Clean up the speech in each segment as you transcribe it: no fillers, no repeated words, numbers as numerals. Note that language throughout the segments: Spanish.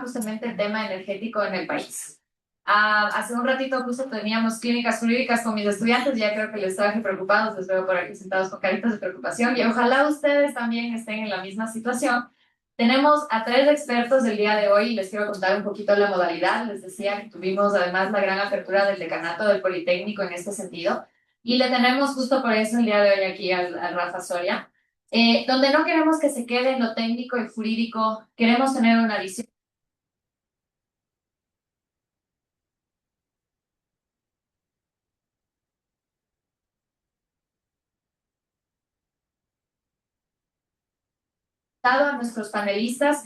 justamente el tema energético en el país. Hace un ratito justo teníamos clínicas jurídicas con mis estudiantes, ya creo que les traje preocupados, les veo por aquí sentados con caritas de preocupación y ojalá ustedes también estén en la misma situación. Tenemos a tres expertos el día de hoy y les quiero contar un poquito la modalidad. Les decía que tuvimos además la gran apertura del decanato del Politécnico en este sentido y le tenemos justo por eso el día de hoy aquí al Rafa Soria, donde no queremos que se quede en lo técnico y jurídico, queremos tener una visión a nuestros panelistas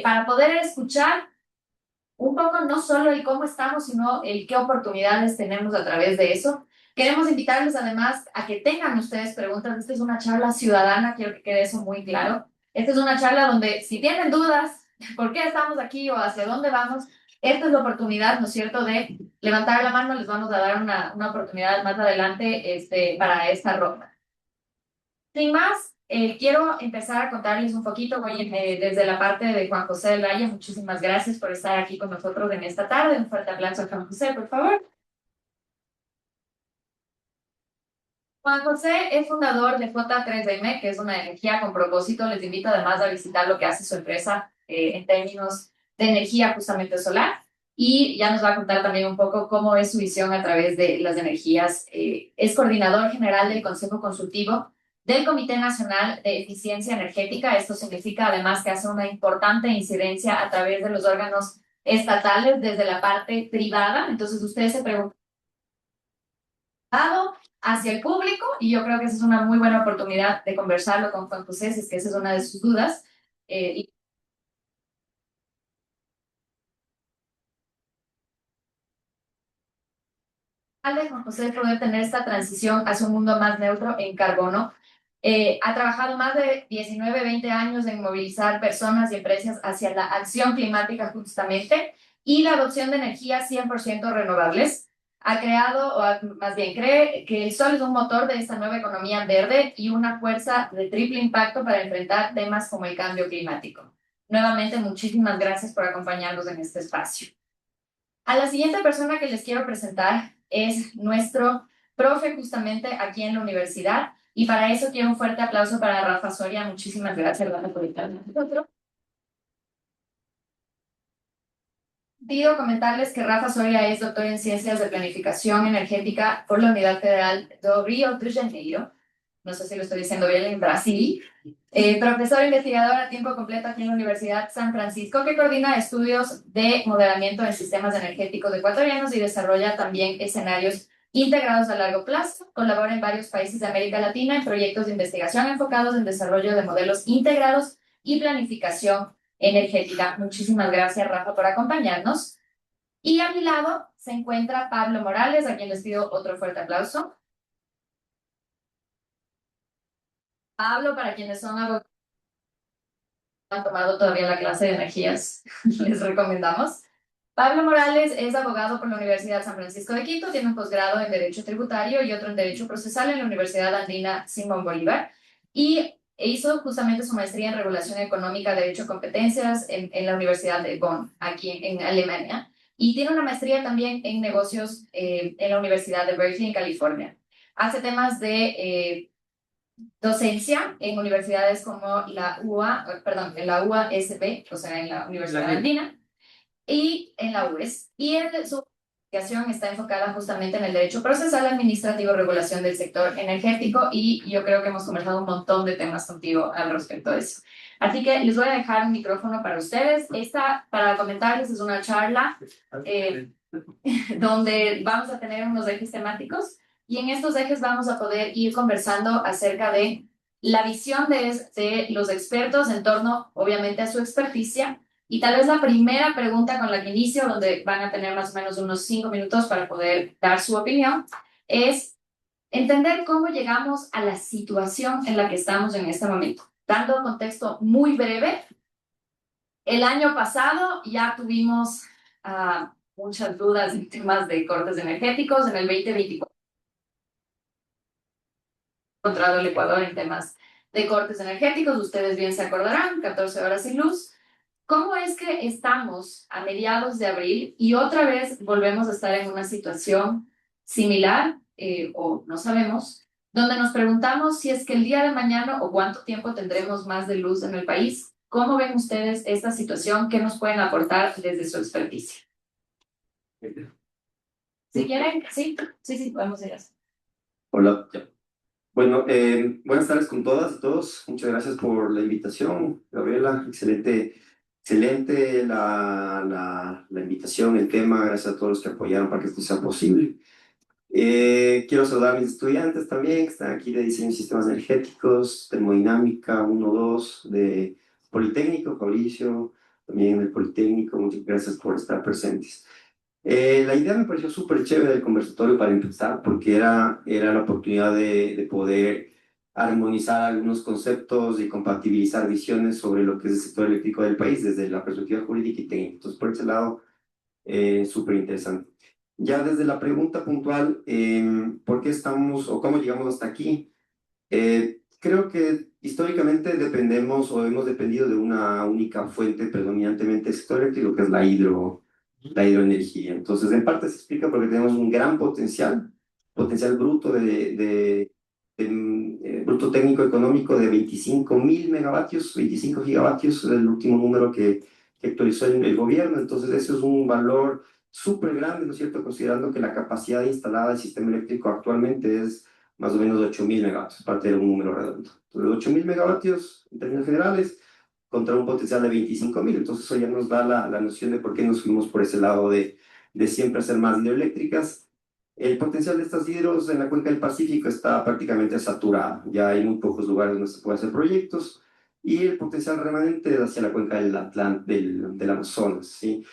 para poder escuchar un poco no solo el cómo estamos, sino el qué oportunidades tenemos a través de eso. Queremos invitarles además a que tengan ustedes preguntas. Esta es una charla ciudadana, quiero que quede eso muy claro. Esta es una charla donde si tienen dudas, por qué estamos aquí o hacia dónde vamos, esta es la oportunidad, ¿no es cierto?, de levantar la mano. Les vamos a dar una oportunidad más adelante para esta ronda. Sin más, quiero empezar a contarles un poquito, voy desde la parte de Juan José del Valle. Muchísimas gracias por estar aquí con nosotros en esta tarde. Un fuerte aplauso a Juan José, por favor. Juan José es fundador de J3M, que es una energía con propósito. Les invito además a visitar lo que hace su empresa en términos de energía justamente solar. Y ya nos va a contar también un poco cómo es su visión a través de las energías. Es coordinador general del Consejo Consultivo del Comité Nacional de Eficiencia Energética. Esto significa además que hace una importante incidencia a través de los órganos estatales desde la parte privada. Entonces ustedes se preguntan hacia el público y yo creo que esa es una muy buena oportunidad de conversarlo con Juan José, si es que esa es una de sus dudas. Y de Juan José poder tener esta transición hacia un mundo más neutro en carbono. Ha trabajado más de 19, 20 años en movilizar personas y empresas hacia la acción climática justamente y la adopción de energías 100% renovables. Ha creado, más bien cree, que el sol es un motor de esta nueva economía verde y una fuerza de triple impacto para enfrentar temas como el cambio climático. Nuevamente, muchísimas gracias por acompañarnos en este espacio. A la siguiente persona que les quiero presentar es nuestro profe justamente aquí en la universidad y para eso quiero un fuerte aplauso para Rafa Soria. Muchísimas gracias, Rafa, por estar con nosotros. Pido comentarles que Rafa Soria es doctor en Ciencias de Planificación Energética por la Unidad Federal do Rio de Janeiro. No sé si lo estoy diciendo bien, en Brasil. Profesor investigador a tiempo completo aquí en la Universidad San Francisco, que coordina estudios de modelamiento de sistemas energéticos ecuatorianos y desarrolla también escenarios integrados a largo plazo. Colabora en varios países de América Latina en proyectos de investigación enfocados en desarrollo de modelos integrados y planificación energética. Muchísimas gracias, Rafa, por acompañarnos. Y a mi lado se encuentra Pablo Morales, a quien les pido otro fuerte aplauso. Pablo, para quienes son abogados, no han tomado todavía la clase de energías, les recomendamos. Pablo Morales es abogado por la Universidad San Francisco de Quito, tiene un posgrado en Derecho Tributario y otro en Derecho Procesal en la Universidad Andina Simón Bolívar y hizo justamente su maestría en Regulación Económica, Derecho Competencias en la Universidad de Bonn, aquí en Alemania, y tiene una maestría también en negocios en la Universidad de Berkeley, en California. Hace temas de docencia en universidades como la UA, perdón, en la UASB, o sea, en la Universidad Andina, y en la UES. Y su investigación está enfocada justamente en el derecho procesal, administrativo, regulación del sector energético, y yo creo que hemos conversado un montón de temas contigo al respecto de eso. Así que les voy a dejar un micrófono para ustedes. Esta, para comentarles, es una charla donde vamos a tener unos ejes temáticos y en estos ejes vamos a poder ir conversando acerca de la visión de los expertos en torno, obviamente, a su experticia. Y tal vez la primera pregunta con la que inicio, donde van a tener más o menos unos 5 minutos para poder dar su opinión, es entender cómo llegamos a la situación en la que estamos en este momento. Dando un contexto muy breve, el año pasado ya tuvimos muchas dudas en temas de cortes energéticos. En el 2024 encontrado el Ecuador en temas de cortes energéticos. Ustedes bien se acordarán, 14 horas sin luz. ¿Cómo es que estamos a mediados de abril y otra vez volvemos a estar en una situación similar, o no sabemos, donde nos preguntamos si es que el día de mañana o cuánto tiempo tendremos más de luz en el país? ¿Cómo ven ustedes esta situación? ¿Qué nos pueden aportar desde su experticia? Si quieren, sí, sí, sí, podemos ir así. Hola. Ya. Bueno, buenas tardes con todas y todos. Muchas gracias por la invitación, Gabriela. Excelente, excelente la invitación, el tema. Gracias a todos los que apoyaron para que esto sea posible. Quiero saludar a mis estudiantes también, que están aquí de Diseño de Sistemas Energéticos, Termodinámica 1-2 de Politécnico, Fabricio, también del Politécnico. Muchas gracias por estar presentes. La idea me pareció súper chévere del conversatorio para empezar, porque era la oportunidad de poder armonizar algunos conceptos y compatibilizar visiones sobre lo que es el sector eléctrico del país desde la perspectiva jurídica y técnica. Entonces, por ese lado, súper interesante. Ya desde la pregunta puntual, ¿por qué estamos o cómo llegamos hasta aquí? Creo que históricamente dependemos o hemos dependido de una única fuente predominantemente del sector eléctrico, que es la hidroenergía. Entonces, en parte se explica porque tenemos un gran potencial, potencial bruto bruto técnico económico de 25.000 megavatios, 25 gigavatios, es el último número que actualizó el gobierno. Entonces, eso es un valor súper grande, ¿no es cierto? Considerando que la capacidad instalada del sistema eléctrico actualmente es más o menos 8.000 megavatios, parte de un número redondo. Entonces, 8.000 megavatios en términos generales contra un potencial de 25.000. Entonces, eso ya nos da la noción de por qué nos fuimos por ese lado de siempre hacer más hidroeléctricas. El potencial de estas hidros en la cuenca del Pacífico está prácticamente saturado. Ya hay muy pocos lugares donde se pueden hacer proyectos y el potencial remanente es hacia la cuenca del Amazonas, ¿sí?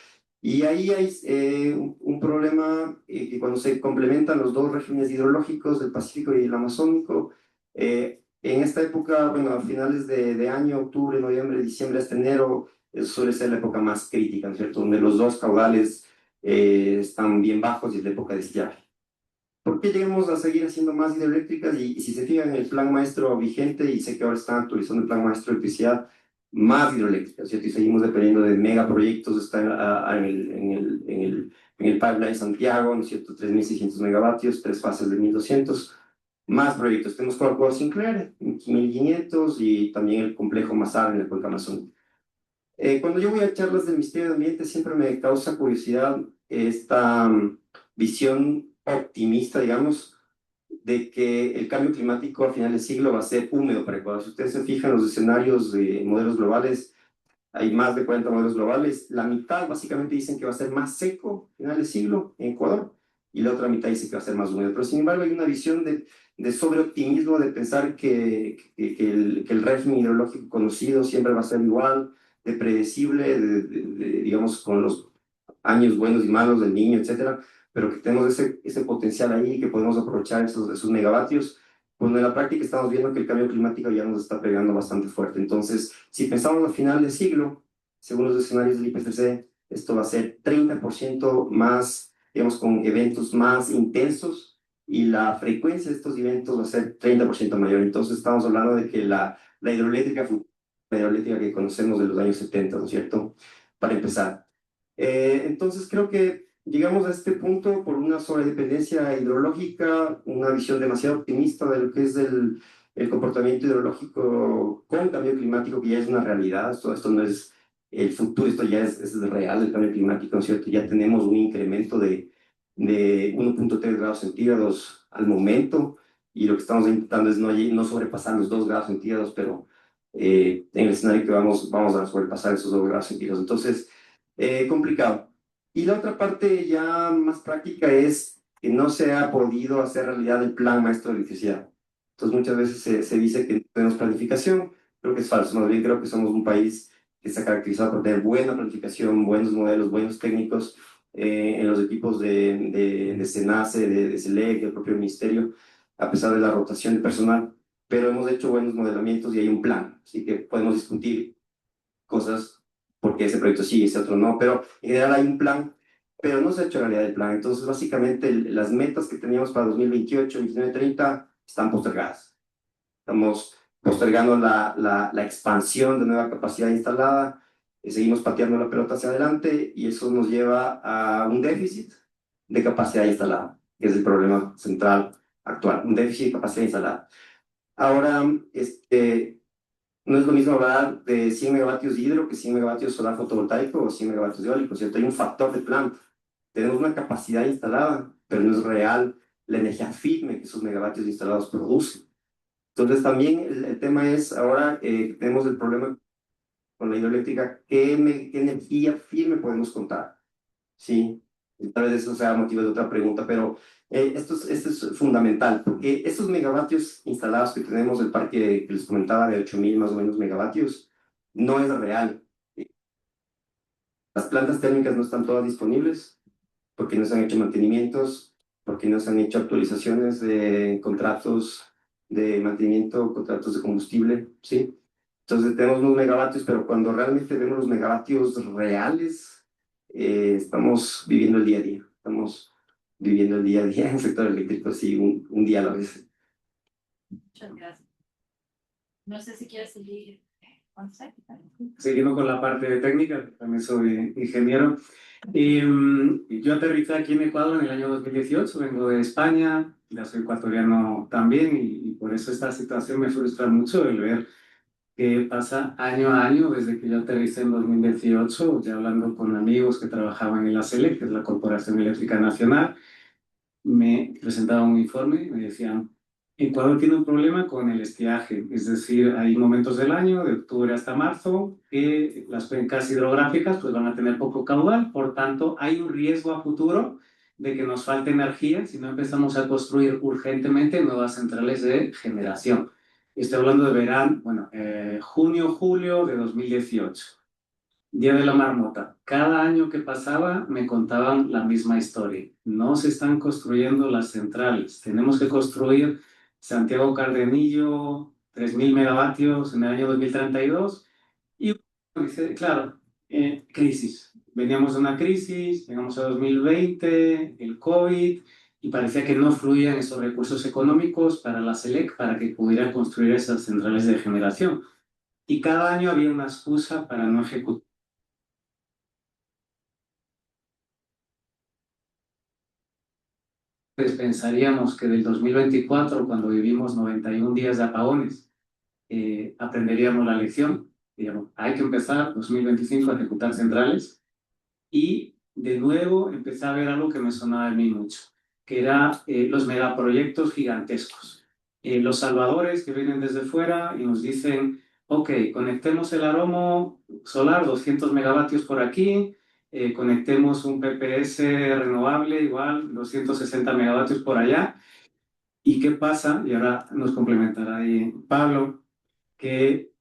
Y ahí hay un problema que cuando se complementan los dos regímenes hidrológicos del Pacífico y el Amazónico, en esta época, bueno, a finales de año, octubre, noviembre, diciembre hasta enero, suele ser la época más crítica, ¿no es cierto? Donde los dos caudales están bien bajos y es la época de estiaje. ¿Por qué llegamos a seguir haciendo más hidroeléctricas? Y si se fijan en el plan maestro vigente, y sé que ahora están actualizando el plan maestro de electricidad, más hidroeléctricas, ¿cierto? Y seguimos dependiendo de megaproyectos, está en el pipeline Santiago, ¿no es cierto? 3.600 megavatios, 3 fases de 1.200, más proyectos. Tenemos Corcova Sinclair, 1.500, y también el complejo Masar en el Cuenca Amazónica. Cuando yo voy a charlas del Ministerio de Ambiente, siempre me causa curiosidad esta visión optimista, digamos, de que el cambio climático al final del siglo va a ser húmedo para Ecuador. Si ustedes se fijan en los escenarios de modelos globales, hay más de 40 modelos globales. La mitad básicamente dicen que va a ser más seco al final del siglo en Ecuador y la otra mitad dice que va a ser más húmedo. Pero sin embargo hay una visión de sobreoptimismo, de pensar que el régimen hidrológico conocido siempre va a ser igual, de predecible, digamos, con los años buenos y malos del niño, etcétera, pero que tenemos ese potencial ahí, que podemos aprovechar esos megavatios. Bueno, en la práctica estamos viendo que el cambio climático ya nos está pegando bastante fuerte. Entonces, si pensamos al final del siglo, según los escenarios del IPCC, esto va a ser 30% más, digamos, con eventos más intensos y la frecuencia de estos eventos va a ser 30% mayor. Entonces, estamos hablando de que la hidroeléctrica, la hidroeléctrica que conocemos de los años 70, ¿no es cierto? Para empezar. Entonces creo que llegamos a este punto por una sobredependencia hidrológica, una visión demasiado optimista de lo que es el comportamiento hidrológico con cambio climático, que ya es una realidad. Esto no es el futuro, esto ya es real, el cambio climático, ¿no es cierto? Ya tenemos un incremento de 1.3 grados centígrados al momento, y lo que estamos intentando es no sobrepasar los 2 grados centígrados, pero en el escenario que vamos a sobrepasar esos 2 grados centígrados. Entonces, complicado. Y la otra parte ya más práctica es que no se ha podido hacer realidad el plan maestro de electricidad. Entonces muchas veces se dice que no tenemos planificación. Creo que es falso. Más bien creo que somos un país que está caracterizado por tener buena planificación, buenos modelos, buenos técnicos en los equipos de SENACE, de SELEC, del propio ministerio, a pesar de la rotación de personal. Pero hemos hecho buenos modelamientos y hay un plan. Así que podemos discutir cosas, porque ese proyecto sí, ese otro no, pero en general hay un plan, pero no se ha hecho realidad el plan. Entonces, básicamente, las metas que teníamos para 2028, 29, 30 están postergadas. Estamos postergando la expansión de nueva capacidad instalada. seguimos pateando la pelota hacia adelante y eso nos lleva a un déficit de capacidad instalada, que es el problema central actual, un déficit de capacidad instalada. Ahora, no es lo mismo hablar de 100 megavatios de hidro que 100 megavatios solar fotovoltaico o 100 megavatios de eólico, ¿cierto? Hay un factor de planta. Tenemos una capacidad instalada, pero no es real la energía firme que esos megavatios instalados producen. Entonces también el tema es, ahora tenemos el problema con la hidroeléctrica, ¿qué energía firme podemos contar? Sí, tal vez eso sea motivo de otra pregunta, pero esto es fundamental, porque estos megavatios instalados que tenemos, el parque que les comentaba de 8.000 más o menos megavatios, no es real. Las plantas térmicas no están todas disponibles porque no se han hecho mantenimientos, porque no se han hecho actualizaciones de contratos de mantenimiento, contratos de combustible, ¿sí? Entonces tenemos unos megavatios, pero cuando realmente vemos los megavatios reales, estamos viviendo el día a día. Estamos viviendo el día a día en el sector eléctrico, así un día a la vez. Muchas gracias. No sé si quieres seguir. Siguiendo con la parte técnica, también soy ingeniero. Yo aterricé aquí en Ecuador en el año 2018, vengo de España, ya soy ecuatoriano también y por eso esta situación me frustra mucho el ver que pasa año a año desde que yo aterricé en 2018, ya hablando con amigos que trabajaban en la SELEC, que es la Corporación Eléctrica Nacional, me presentaban un informe y me decían, Ecuador tiene un problema con el estiaje, es decir, hay momentos del año, de octubre hasta marzo, que las cuencas hidrográficas pues, van a tener poco caudal, por tanto hay un riesgo a futuro de que nos falte energía si no empezamos a construir urgentemente nuevas centrales de generación. Estoy hablando de verano, bueno, junio, julio de 2018. Día de la Marmota. Cada año que pasaba me contaban la misma historia. No se están construyendo las centrales. Tenemos que construir Santiago Cardenillo, 3.000 megavatios en el año 2032. Y dice, claro, crisis. Veníamos de una crisis, llegamos a 2020, el COVID, y parecía que no fluían esos recursos económicos para la SELEC para que pudieran construir esas centrales de generación. Y cada año había una excusa para no ejecutar. Pues pensaríamos que del 2024, cuando vivimos 91 días de apagones, aprenderíamos la lección. Digamos, hay que empezar 2025 a ejecutar centrales y de nuevo empecé a ver algo que me sonaba a mí mucho, que era los megaproyectos gigantescos. Los salvadores que vienen desde fuera y nos dicen, ok, conectemos el Aromo solar, 200 megavatios por aquí, conectemos un PPS renovable, igual, 260 megavatios por allá. ¿Y qué pasa? Y ahora nos complementará ahí Pablo, que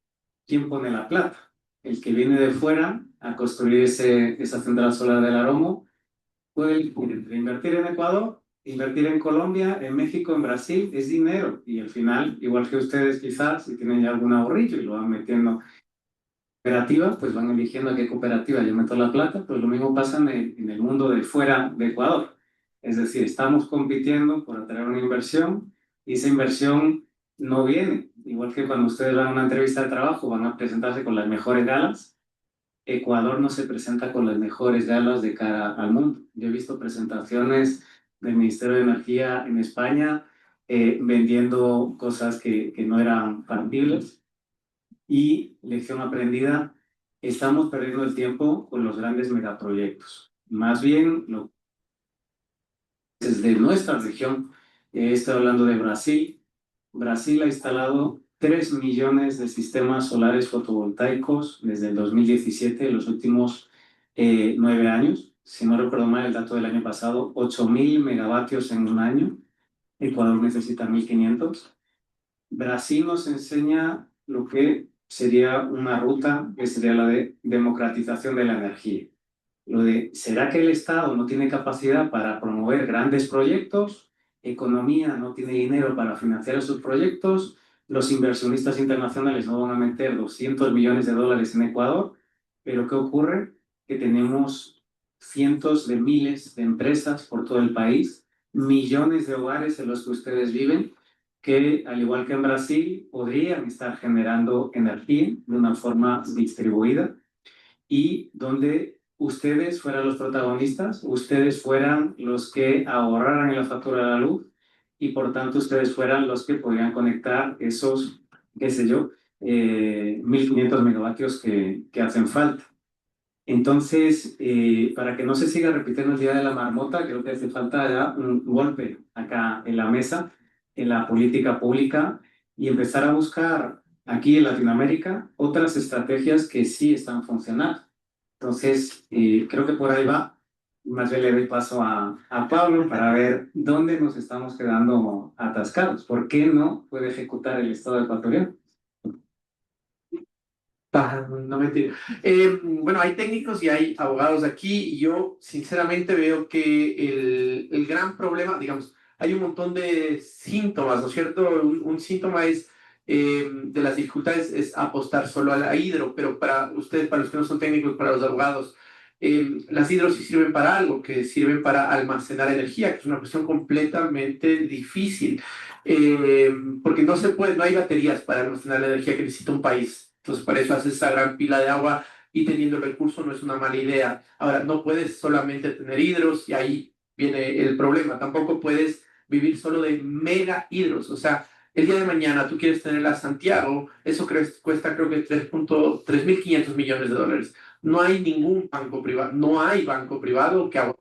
¿quién pone la plata? El que viene de fuera a construir esa central solar del Aromo puede elegir entre invertir en Ecuador, invertir en Colombia, en México, en Brasil, es dinero. Y al final, igual que ustedes quizás, si tienen ya algún ahorrillo y lo van metiendo cooperativa, pues van eligiendo a qué cooperativa yo meto la plata, pues lo mismo pasa en el mundo de fuera de Ecuador. Es decir, estamos compitiendo por atraer una inversión y esa inversión no viene. Igual que cuando ustedes van a una entrevista de trabajo, van a presentarse con las mejores galas. Ecuador no se presenta con las mejores galas de cara al mundo. Yo he visto presentaciones del Ministerio de Energía en España vendiendo cosas que no eran factibles. Y lección aprendida, estamos perdiendo el tiempo con los grandes megaproyectos. Más bien, desde nuestra región, estoy hablando de Brasil. Brasil ha instalado 3 millones de sistemas solares fotovoltaicos desde el 2017, en los últimos 9 años. Si no recuerdo mal el dato del año pasado, 8.000 megavatios en un año. Ecuador necesita 1.500. Brasil nos enseña lo que sería una ruta, que sería la de democratización de la energía. Lo de, ¿será que el Estado no tiene capacidad para promover grandes proyectos? Economía no tiene dinero para financiar esos proyectos. Los inversionistas internacionales no van a meter 200 millones de dólares en Ecuador. Pero ¿qué ocurre? Que tenemos cientos de miles de empresas por todo el país, millones de hogares en los que ustedes viven, que, al igual que en Brasil, podrían estar generando energía de una forma distribuida y donde ustedes fueran los protagonistas, ustedes fueran los que ahorraran en la factura de la luz y por tanto ustedes fueran los que podrían conectar esos, qué sé yo, 1.500 megavatios que hacen falta. Entonces, para que no se siga repitiendo el día de la marmota, creo que hace falta ya un golpe acá en la mesa, en la política pública, y empezar a buscar aquí en Latinoamérica otras estrategias que sí están funcionando. Entonces, creo que por ahí va. Más bien le doy paso a Pablo para ver dónde nos estamos quedando atascados. ¿Por qué no puede ejecutar el Estado ecuatoriano? No mentira. Bueno, hay técnicos y hay abogados aquí y yo sinceramente veo que el gran problema, digamos, hay un montón de síntomas, ¿no es cierto? Un síntoma es de las dificultades es apostar solo a la hidro, pero para ustedes, para los que no son técnicos, para los abogados, las hidros sí sirven para algo, que sirven para almacenar energía, que es una cuestión completamente difícil, porque no se puede, no hay baterías para almacenar la energía que necesita un país. Entonces, para eso haces esa gran pila de agua y teniendo el recurso no es una mala idea. Ahora, no puedes solamente tener hidros y ahí viene el problema. Tampoco puedes vivir solo de mega hidros. O sea, el día de mañana tú quieres tenerla a Santiago, eso cuesta creo que 3.500 millones de dólares. No hay ningún banco privado, no hay banco privado que aguante,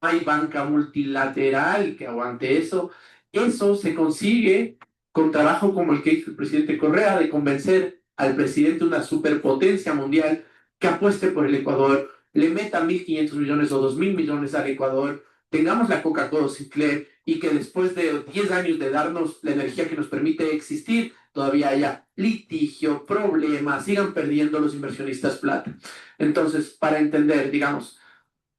no hay banca multilateral que aguante eso. Eso se consigue con trabajo como el que hizo el presidente Correa de convencer al presidente de una superpotencia mundial que apueste por el Ecuador, le meta 1.500 millones o 2.000 millones al Ecuador, tengamos la Coca-Cola Sinclair y que después de 10 años de darnos la energía que nos permite existir, todavía haya litigio, problemas, sigan perdiendo los inversionistas plata. Entonces, para entender, digamos,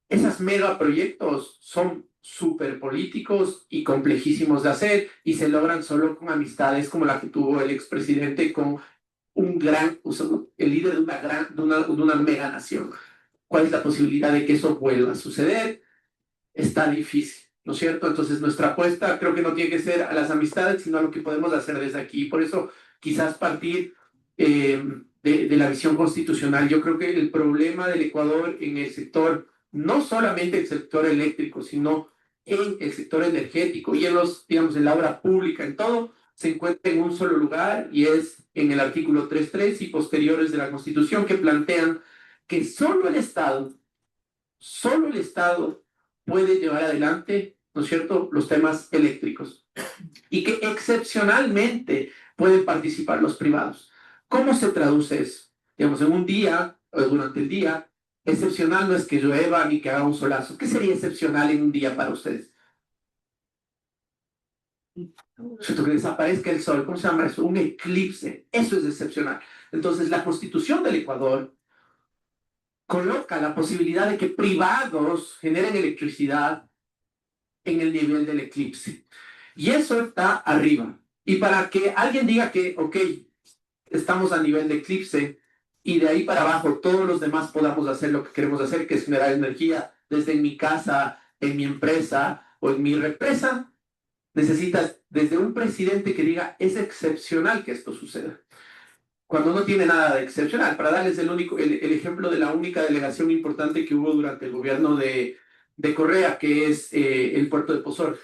esos megaproyectos son súper políticos y complejísimos de hacer y se logran solo con amistades como la que tuvo el expresidente con un gran, el líder de una gran, de una mega nación. ¿Cuál es la posibilidad de que eso vuelva a suceder? Está difícil, ¿no es cierto? Entonces nuestra apuesta creo que no tiene que ser a las amistades, sino a lo que podemos hacer desde aquí. Por eso quizás partir de la visión constitucional. Yo creo que el problema del Ecuador en el sector, no solamente el sector eléctrico, sino en el sector energético y en los, digamos, en la obra pública, en todo, se encuentra en un solo lugar y es en el artículo 3.3 y posteriores de la Constitución que plantean que solo el Estado puede llevar adelante, ¿no es cierto?, los temas eléctricos y que excepcionalmente pueden participar los privados. ¿Cómo se traduce eso? Digamos, en un día o durante el día, excepcional no es que llueva ni que haga un solazo. ¿Qué sería excepcional en un día para ustedes? ¿Cierto? Que desaparezca el sol, ¿cómo se llama eso? Un eclipse. Eso es excepcional. Entonces, la Constitución del Ecuador coloca la posibilidad de que privados generen electricidad en el nivel del eclipse. Y eso está arriba. Y para que alguien diga que, ok, estamos a nivel de eclipse y de ahí para abajo todos los demás podamos hacer lo que queremos hacer, que es generar energía desde en mi casa, en mi empresa o en mi represa, necesitas desde un presidente que diga, es excepcional que esto suceda. Cuando no tiene nada de excepcional. Para darles el ejemplo de la única delegación importante que hubo durante el gobierno de Correa, que es el puerto de Pozor.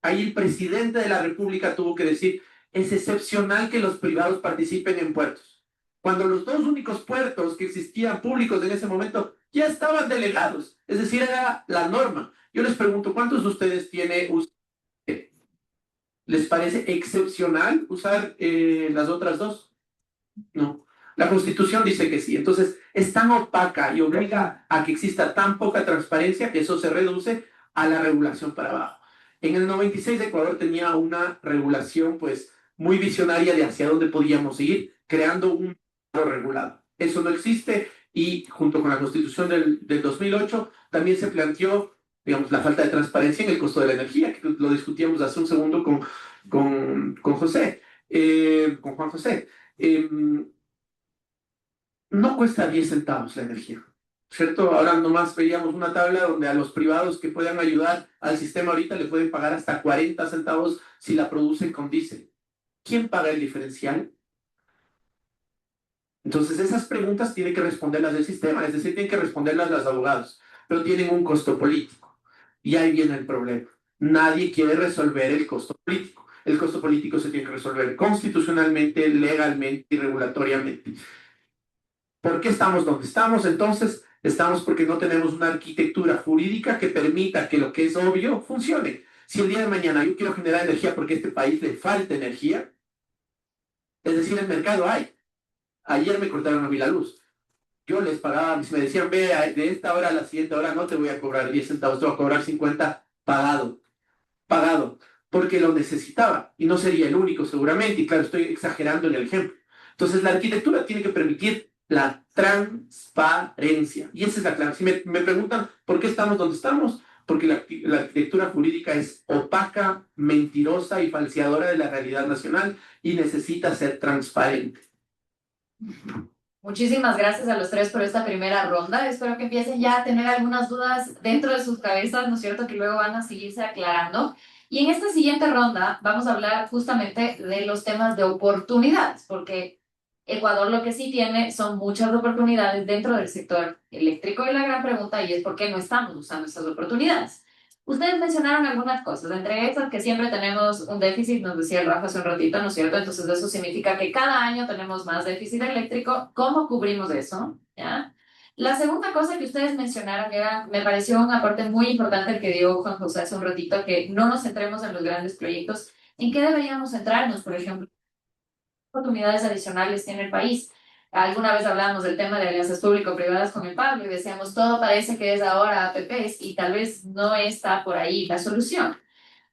Ahí el presidente de la República tuvo que decir, es excepcional que los privados participen en puertos. Cuando los dos únicos puertos que existían públicos en ese momento ya estaban delegados, es decir, era la norma. Yo les pregunto, ¿cuántos de ustedes les parece excepcional usar las otras dos? No. La Constitución dice que sí. Entonces, es tan opaca y obliga a que exista tan poca transparencia que eso se reduce a la regulación para abajo. En el 96 Ecuador tenía una regulación pues muy visionaria de hacia dónde podíamos ir, creando un mercado regulado. Eso no existe y junto con la Constitución del 2008 también se planteó, digamos, la falta de transparencia en el costo de la energía, que lo discutíamos hace un segundo con José, con Juan José. No cuesta 10 centavos la energía, ¿cierto? Ahora nomás veíamos una tabla donde a los privados que puedan ayudar al sistema ahorita le pueden pagar hasta 40 centavos si la producen con diésel. ¿Quién paga el diferencial? Entonces, esas preguntas tienen que responderlas del sistema, es decir, tienen que responderlas los abogados, pero tienen un costo político. Y ahí viene el problema. Nadie quiere resolver el costo político. El costo político se tiene que resolver constitucionalmente, legalmente y regulatoriamente. ¿Por qué estamos donde estamos? Entonces, estamos porque no tenemos una arquitectura jurídica que permita que lo que es obvio funcione. Si el día de mañana yo quiero generar energía porque a este país le falta energía, es decir, el mercado hay. Ayer me cortaron a mí la luz. Yo les pagaba, me decían, ve, de esta hora a la siguiente hora no te voy a cobrar 10 centavos, te voy a cobrar 50 pagado, pagado, porque lo necesitaba y no sería el único seguramente, y claro, estoy exagerando en el ejemplo. Entonces, la arquitectura tiene que permitir la transparencia, y esa es la clave. Si me preguntan por qué estamos donde estamos, porque la arquitectura jurídica es opaca, mentirosa y falseadora de la realidad nacional y necesita ser transparente. Muchísimas gracias a los tres por esta primera ronda. Espero que empiecen ya a tener algunas dudas dentro de sus cabezas, ¿no es cierto? Que luego van a seguirse aclarando. Y en esta siguiente ronda vamos a hablar justamente de los temas de oportunidades, porque Ecuador lo que sí tiene son muchas oportunidades dentro del sector eléctrico y la gran pregunta ahí es por qué no estamos usando esas oportunidades. Ustedes mencionaron algunas cosas, entre esas que siempre tenemos un déficit, nos decía el Rafa hace un ratito, ¿no es cierto? Entonces eso significa que cada año tenemos más déficit eléctrico. ¿Cómo cubrimos eso? ¿Ya? La segunda cosa que ustedes mencionaron era, me pareció un aporte muy importante el que dio Juan José hace un ratito, que no nos centremos en los grandes proyectos. ¿En qué deberíamos centrarnos, por ejemplo? Oportunidades adicionales tiene el país. Alguna vez hablábamos del tema de alianzas público-privadas con el Pablo y decíamos, todo parece que es ahora APPs y tal vez no está por ahí la solución.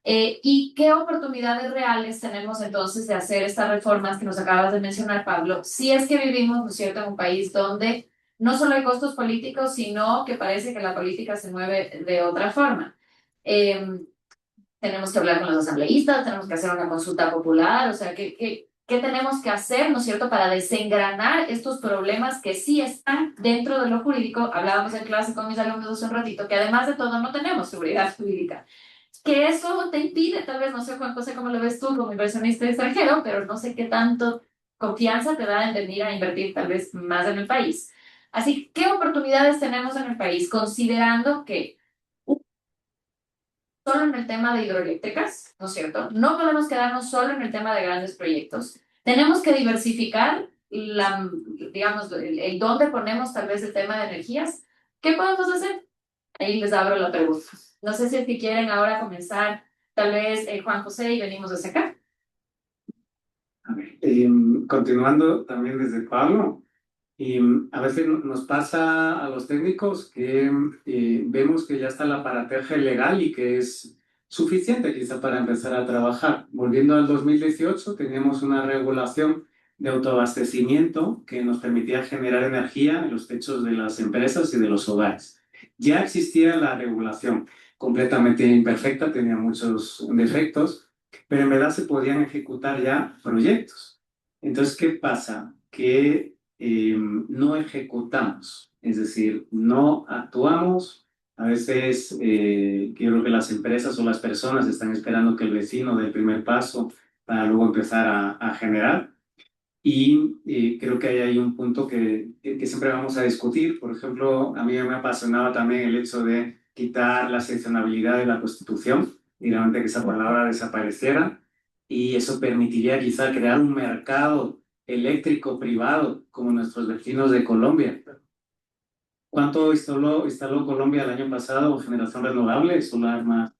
¿Y qué oportunidades reales tenemos entonces de hacer estas reformas que nos acabas de mencionar, Pablo? Si es que vivimos, ¿no es cierto?, en un país donde no solo hay costos políticos, sino que parece que la política se mueve de otra forma. Tenemos que hablar con los asambleístas, tenemos que hacer una consulta popular, o sea, ¿qué tenemos que hacer, ¿no es cierto?, para desengranar estos problemas que sí están dentro de lo jurídico. Hablábamos en clase con mis alumnos hace un ratito, que además de todo no tenemos seguridad jurídica. Que eso te impide, tal vez, no sé, Juan José, cómo lo ves tú como inversionista extranjero, pero no sé qué tanto confianza te da en venir a invertir tal vez más en el país. Así, ¿qué oportunidades tenemos en el país considerando que solo en el tema de hidroeléctricas, ¿no es cierto? No podemos quedarnos solo en el tema de grandes proyectos. Tenemos que diversificar digamos, el dónde ponemos tal vez el tema de energías. ¿Qué podemos hacer? Ahí les abro la pregunta. No sé si es que quieren ahora comenzar, tal vez Juan José, y venimos hacia acá. A ver, continuando también desde Pablo, a veces nos pasa a los técnicos que vemos que ya está el aparataje legal y que es suficiente quizá para empezar a trabajar. Volviendo al 2018, teníamos una regulación de autoabastecimiento que nos permitía generar energía en los techos de las empresas y de los hogares. Ya existía la regulación, completamente imperfecta, tenía muchos defectos, pero en verdad se podían ejecutar ya proyectos. Entonces, ¿qué pasa? Que no ejecutamos, es decir, no actuamos. A veces creo que las empresas o las personas están esperando que el vecino dé el primer paso para luego empezar a generar. Y creo que hay un punto que siempre vamos a discutir. Por ejemplo, a mí me apasionaba también el hecho de quitar la excepcionalidad de la Constitución y realmente que esa palabra desapareciera. Y eso permitiría quizá crear un mercado eléctrico privado como nuestros vecinos de Colombia. ¿Cuánto instaló Colombia el año pasado en generación renovable? Solar más.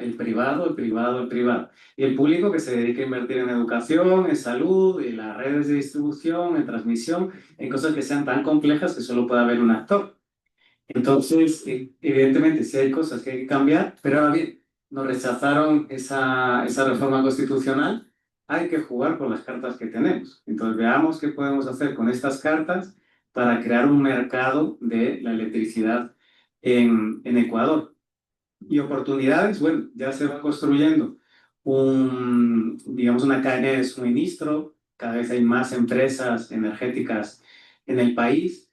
El privado, el privado, el privado. Y el público que se dedica a invertir en educación, en salud, en las redes de distribución, en transmisión, en cosas que sean tan complejas que solo pueda haber un actor. Entonces, evidentemente, sí hay cosas que hay que cambiar, pero ahora bien, nos rechazaron esa reforma constitucional. Hay que jugar con las cartas que tenemos. Entonces, veamos qué podemos hacer con estas cartas para crear un mercado de la electricidad en Ecuador. Y oportunidades, bueno, ya se va construyendo digamos, una cadena de suministro, cada vez hay más empresas energéticas en el país,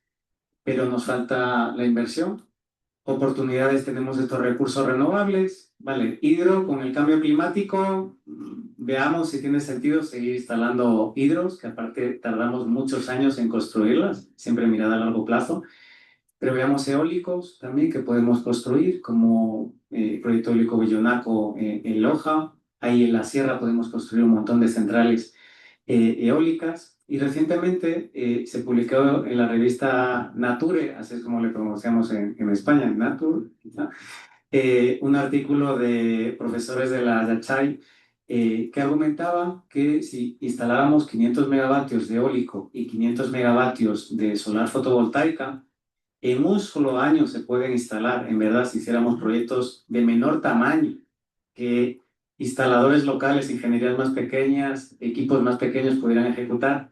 pero nos falta la inversión. oportunidades tenemos estos recursos renovables, ¿vale? Hidro, con el cambio climático, veamos si tiene sentido seguir instalando hidros, que aparte tardamos muchos años en construirlas, siempre mirada a largo plazo. Pero veamos eólicos también que podemos construir, como el proyecto eólico Bellonaco en Loja. Ahí en la sierra podemos construir un montón de centrales eólicas. Y recientemente se publicó en la revista Nature, así es como le pronunciamos en España, Nature, ¿no? Un artículo de profesores de la Yachay que argumentaba que si instalábamos 500 megavatios de eólico y 500 megavatios de solar fotovoltaica, en un solo año se pueden instalar, en verdad, si hiciéramos proyectos de menor tamaño, que instaladores locales, ingenierías más pequeñas, equipos más pequeños pudieran ejecutar,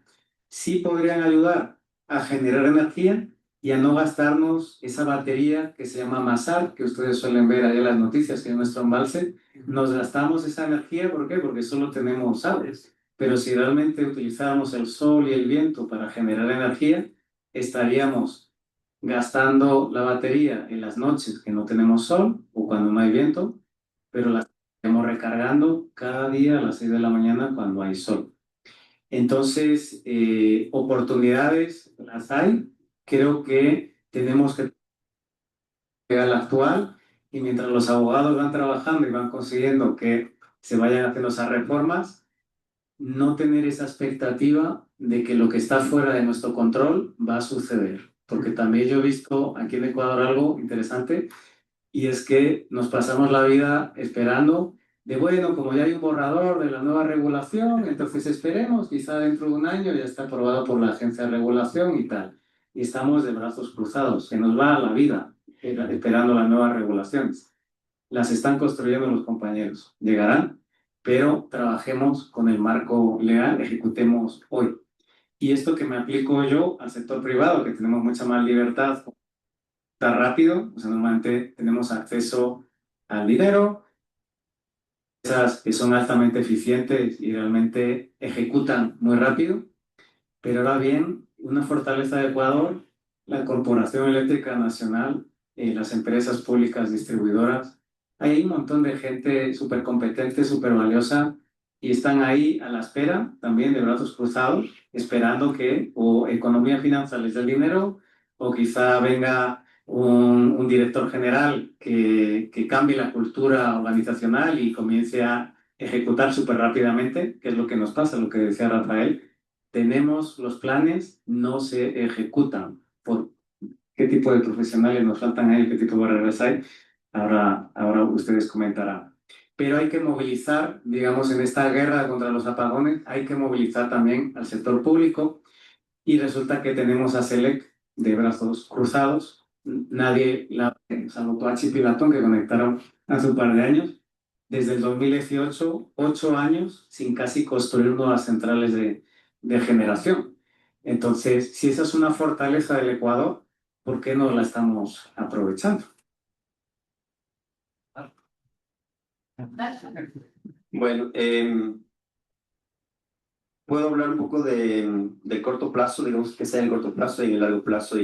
sí podrían ayudar a generar energía y a no gastarnos esa batería que se llama Masar, que ustedes suelen ver ahí en las noticias, que es nuestro embalse. Nos gastamos esa energía, ¿por qué? Porque solo tenemos aves. Pero si realmente utilizáramos el sol y el viento para generar energía, estaríamos gastando la batería en las noches que no tenemos sol o cuando no hay viento, pero la estamos recargando cada día a las 6 de la mañana cuando hay sol. Entonces, oportunidades las hay. Creo que tenemos que llegar al actual y mientras los abogados van trabajando y van consiguiendo que se vayan haciendo esas reformas, no tener esa expectativa de que lo que está fuera de nuestro control va a suceder. Porque también yo he visto aquí en Ecuador algo interesante y es que nos pasamos la vida esperando de, bueno, como ya hay un borrador de la nueva regulación, entonces esperemos, quizá dentro de un año ya está aprobado por la agencia de regulación y tal. Y estamos de brazos cruzados, se nos va la vida esperando las nuevas regulaciones. Las están construyendo los compañeros, llegarán, pero trabajemos con el marco legal, ejecutemos hoy. Y esto que me aplico yo al sector privado, que tenemos mucha más libertad, está rápido, o sea, normalmente tenemos acceso al dinero, esas que son altamente eficientes y realmente ejecutan muy rápido, pero ahora bien, una fortaleza de Ecuador, la Corporación Eléctrica Nacional, las empresas públicas distribuidoras, hay un montón de gente súper competente, súper valiosa, y están ahí a la espera, también de brazos cruzados, esperando que o Economía y Finanzas les dé el dinero, o quizá venga un director general que cambie la cultura organizacional y comience a ejecutar súper rápidamente, que es lo que nos pasa, lo que decía Rafael. Tenemos los planes, no se ejecutan. ¿Por qué tipo de profesionales nos faltan ahí? ¿Qué tipo de barreras hay? Ahora ustedes comentarán. Pero hay que movilizar, digamos, en esta guerra contra los apagones, hay que movilizar también al sector público y resulta que tenemos a SELEC de brazos cruzados. Nadie, salvo Toachi y Pilatón, que conectaron hace un par de años, desde el 2018, 8 años sin casi construir nuevas centrales de generación. Entonces, si esa es una fortaleza del Ecuador, ¿por qué no la estamos aprovechando? Bueno, puedo hablar un poco de corto plazo, digamos que sea en el corto plazo y en el largo plazo,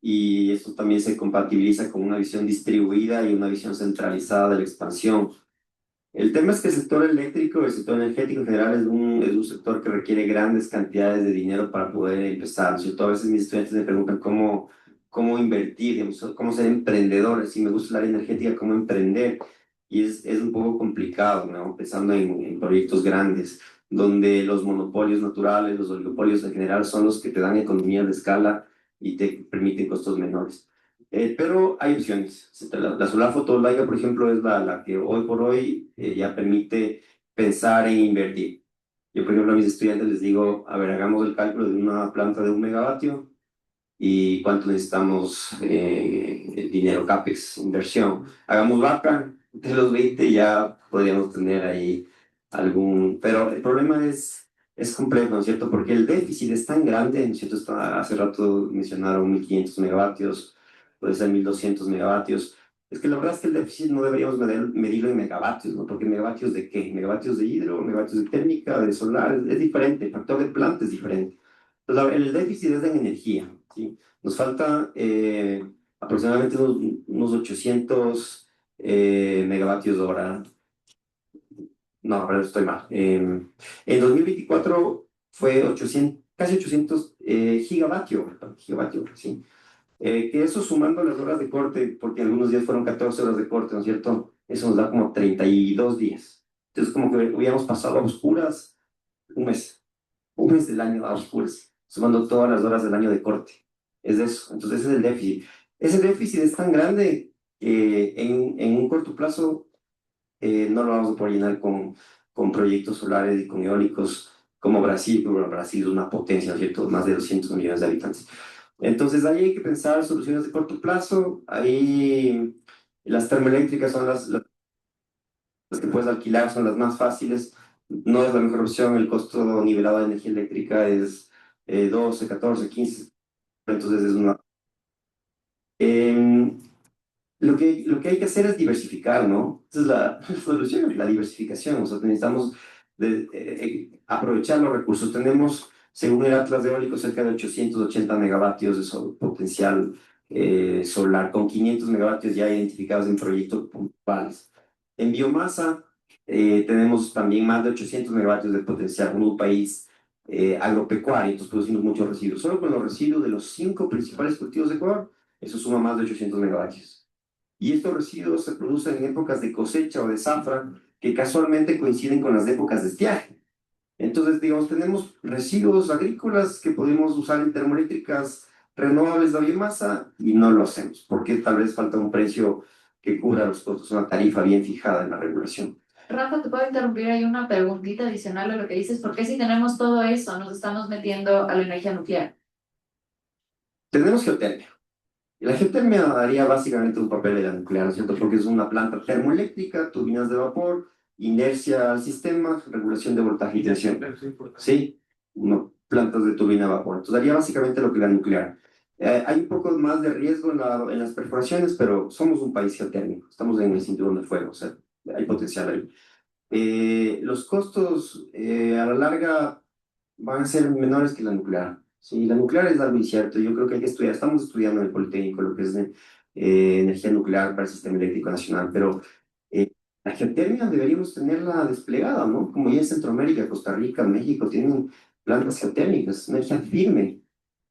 y esto también se compatibiliza con una visión distribuida y una visión centralizada de la expansión. El tema es que el sector eléctrico, el sector energético en general es un sector que requiere grandes cantidades de dinero para poder empezar, ¿no es cierto? A veces mis estudiantes me preguntan cómo invertir, digamos, cómo ser emprendedores, si me gusta el área energética, cómo emprender. Y es un poco complicado, ¿no? Pensando en proyectos grandes, donde los monopolios naturales, los oligopolios en general son los que te dan economías de escala y te permiten costos menores. Pero hay opciones. La solar fotovoltaica, por ejemplo, es la que hoy por hoy ya permite pensar en invertir. Yo, por ejemplo, a mis estudiantes les digo, a ver, hagamos el cálculo de una planta de 1 megavatio y cuánto necesitamos dinero, CAPEX, inversión. Hagamos vaca, de los 20 ya podríamos tener ahí algún... Pero el problema es complejo, ¿no es cierto? Porque el déficit es tan grande, ¿no es cierto? Hace rato mencionaron 1500 megavatios, puede ser 1200 megavatios. Es que la verdad es que el déficit no deberíamos medirlo en megavatios, ¿no? Porque megavatios de qué? Megavatios de hidro, megavatios de térmica, de solar, es diferente, el factor de planta es diferente. Entonces, el déficit es en energía, ¿sí? Nos falta aproximadamente unos 800 megavatios hora. No, pero estoy mal. En 2024 fue 800, casi 800 gigavatio, sí. Que eso sumando las horas de corte, porque algunos días fueron 14 horas de corte, ¿no es cierto? Eso nos da como 32 días. Entonces, como que hubiéramos pasado a oscuras un mes del año a oscuras, sumando todas las horas del año de corte. Es eso. Entonces, ese es el déficit. Ese déficit es tan grande que en un corto plazo no lo vamos a poder llenar con proyectos solares y con eólicos como Brasil, pero bueno, Brasil es una potencia, ¿no es cierto? Más de 200 millones de habitantes. Entonces ahí hay que pensar soluciones de corto plazo. Ahí las termoeléctricas son las que puedes alquilar, son las más fáciles. No es la mejor opción, el costo nivelado de energía eléctrica es 12, 14, 15. Entonces es una... Em, lo que hay que hacer es diversificar, ¿no? Esa es la solución, la diversificación. O sea, necesitamos aprovechar los recursos. Tenemos, según el Atlas de Eólico, cerca de 880 megavatios de potencial solar, con 500 megavatios ya identificados en proyectos puntuales. En biomasa, tenemos también más de 800 megavatios de potencial en un país agropecuario, entonces producimos muchos residuos. Solo con los residuos de los 5 principales cultivos de Ecuador, eso suma más de 800 megavatios. Y estos residuos se producen en épocas de cosecha o de zafra que casualmente coinciden con las épocas de estiaje. Entonces, digamos, tenemos residuos agrícolas que podemos usar en termoeléctricas renovables de biomasa y no lo hacemos, porque tal vez falta un precio que cubra los costos, una tarifa bien fijada en la regulación. Rafa, te puedo interrumpir ahí una preguntita adicional a lo que dices. ¿Por qué si tenemos todo eso nos estamos metiendo a la energía nuclear? Tenemos geotermia. Y la geotermia daría básicamente un papel de la nuclear, ¿no es cierto? Porque es una planta termoeléctrica, turbinas de vapor, inercia al sistema, regulación de voltaje y tensión. Sí, no, plantas de turbina de vapor. Entonces daría básicamente lo que la nuclear. Hay un poco más de riesgo en las perforaciones, pero somos un país geotérmico, estamos en el cinturón del fuego, o sea, hay potencial ahí. Los costos a la larga van a ser menores que la nuclear. Sí, la nuclear es algo incierto. Yo creo que hay que estudiar. Estamos estudiando en el Politécnico lo que es energía nuclear para el sistema eléctrico nacional, pero la geotermia deberíamos tenerla desplegada, ¿no? Como ya en Centroamérica, Costa Rica, México tienen plantas geotérmicas, energía firme.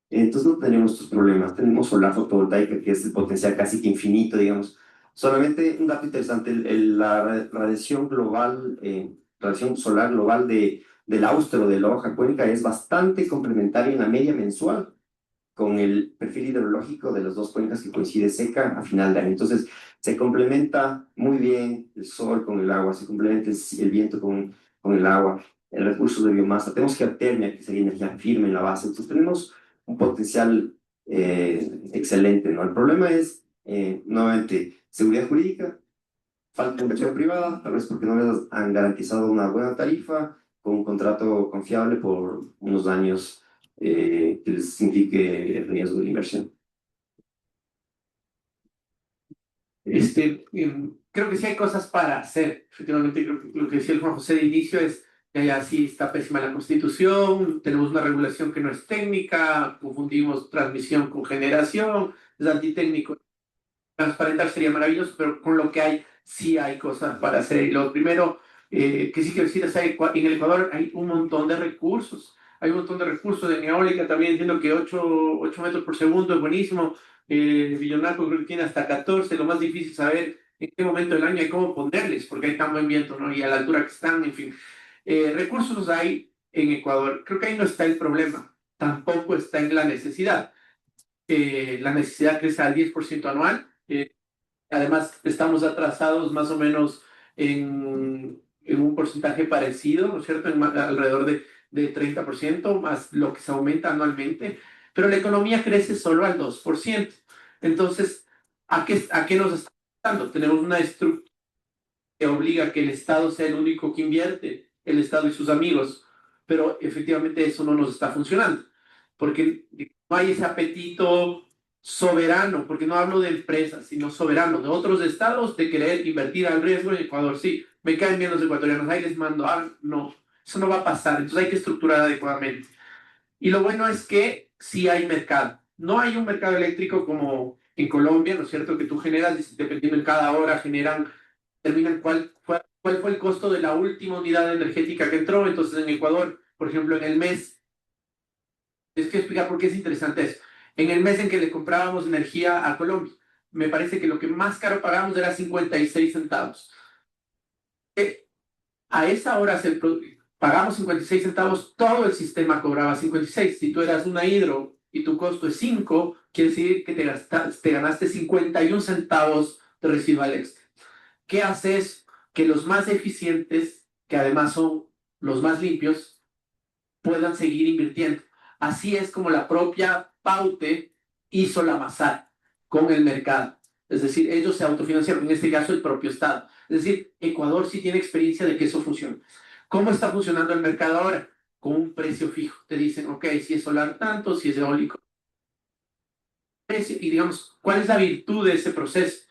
Entonces no tenemos estos problemas. Tenemos solar fotovoltaica, que es el potencial casi que infinito, digamos. Solamente un dato interesante, la radiación global, radiación solar global del austro de la hoja cuenca es bastante complementaria en la media mensual con el perfil hidrológico de las dos cuencas que coincide seca a final de año. Entonces, se complementa muy bien el sol con el agua, se complementa el viento con el agua, el recurso de biomasa. Tenemos geotermia, que sería energía firme en la base. Entonces, tenemos un potencial excelente, ¿no? El problema es, nuevamente, seguridad jurídica, falta de inversión privada, tal vez porque no les han garantizado una buena tarifa con un contrato confiable por unos años que les signifique el riesgo de la inversión. Creo que sí hay cosas para hacer. Efectivamente, creo que lo que decía el Juan José de inicio es que ya sí está pésima la Constitución, tenemos una regulación que no es técnica, confundimos transmisión con generación, es antitécnico. Transparentar sería maravilloso, pero con lo que hay, sí hay cosas para hacer. Y lo primero que sí quiero decir es que en el Ecuador hay un montón de recursos. Hay un montón de recursos de eólica, también entiendo que 8 metros por segundo es buenísimo. Villonaco creo que tiene hasta 14. Lo más difícil es saber en qué momento del año hay cómo ponerles, porque hay tan buen viento, ¿no? Y a la altura que están, en fin. Recursos hay en Ecuador. Creo que ahí no está el problema. Tampoco está en la necesidad. La necesidad crece al 10% anual. Además, estamos atrasados más o menos en un porcentaje parecido, ¿no es cierto? Alrededor de 30%, más lo que se aumenta anualmente, pero la economía crece solo al 2%. Entonces, ¿a qué nos está afectando? Tenemos una estructura que obliga a que el Estado sea el único que invierte, el Estado y sus amigos, pero efectivamente eso no nos está funcionando, porque no hay ese apetito soberano, porque no hablo de empresas, sino soberano, de otros estados, de querer invertir al riesgo en Ecuador. Sí, me caen bien los ecuatorianos, ahí les mando, no, eso no va a pasar, entonces hay que estructurar adecuadamente. Y lo bueno es que sí hay mercado. No hay un mercado eléctrico como en Colombia, ¿no es cierto?, que tú generas, dependiendo en cada hora, determinan cuál fue el costo de la última unidad energética que entró. Entonces, en Ecuador, por ejemplo, en el mes, es que explicar por qué es interesante eso. En el mes en que le comprábamos energía a Colombia, me parece que lo que más caro pagamos era 56 centavos. A esa hora pagamos 56 centavos, todo el sistema cobraba 56. Si tú eras una hidro y tu costo es 5, quiere decir que te ganaste 51 centavos de residual extra. ¿Qué haces? Que los más eficientes, que además son los más limpios, puedan seguir invirtiendo. Así es como la propia Paute hizo la Masar con el mercado. Es decir, ellos se autofinanciaron, en este caso el propio Estado. Es decir, Ecuador sí tiene experiencia de que eso funciona. ¿Cómo está funcionando el mercado ahora? Con un precio fijo. Te dicen, ok, si es solar tanto, si es eólico. Y digamos, ¿cuál es la virtud de ese proceso?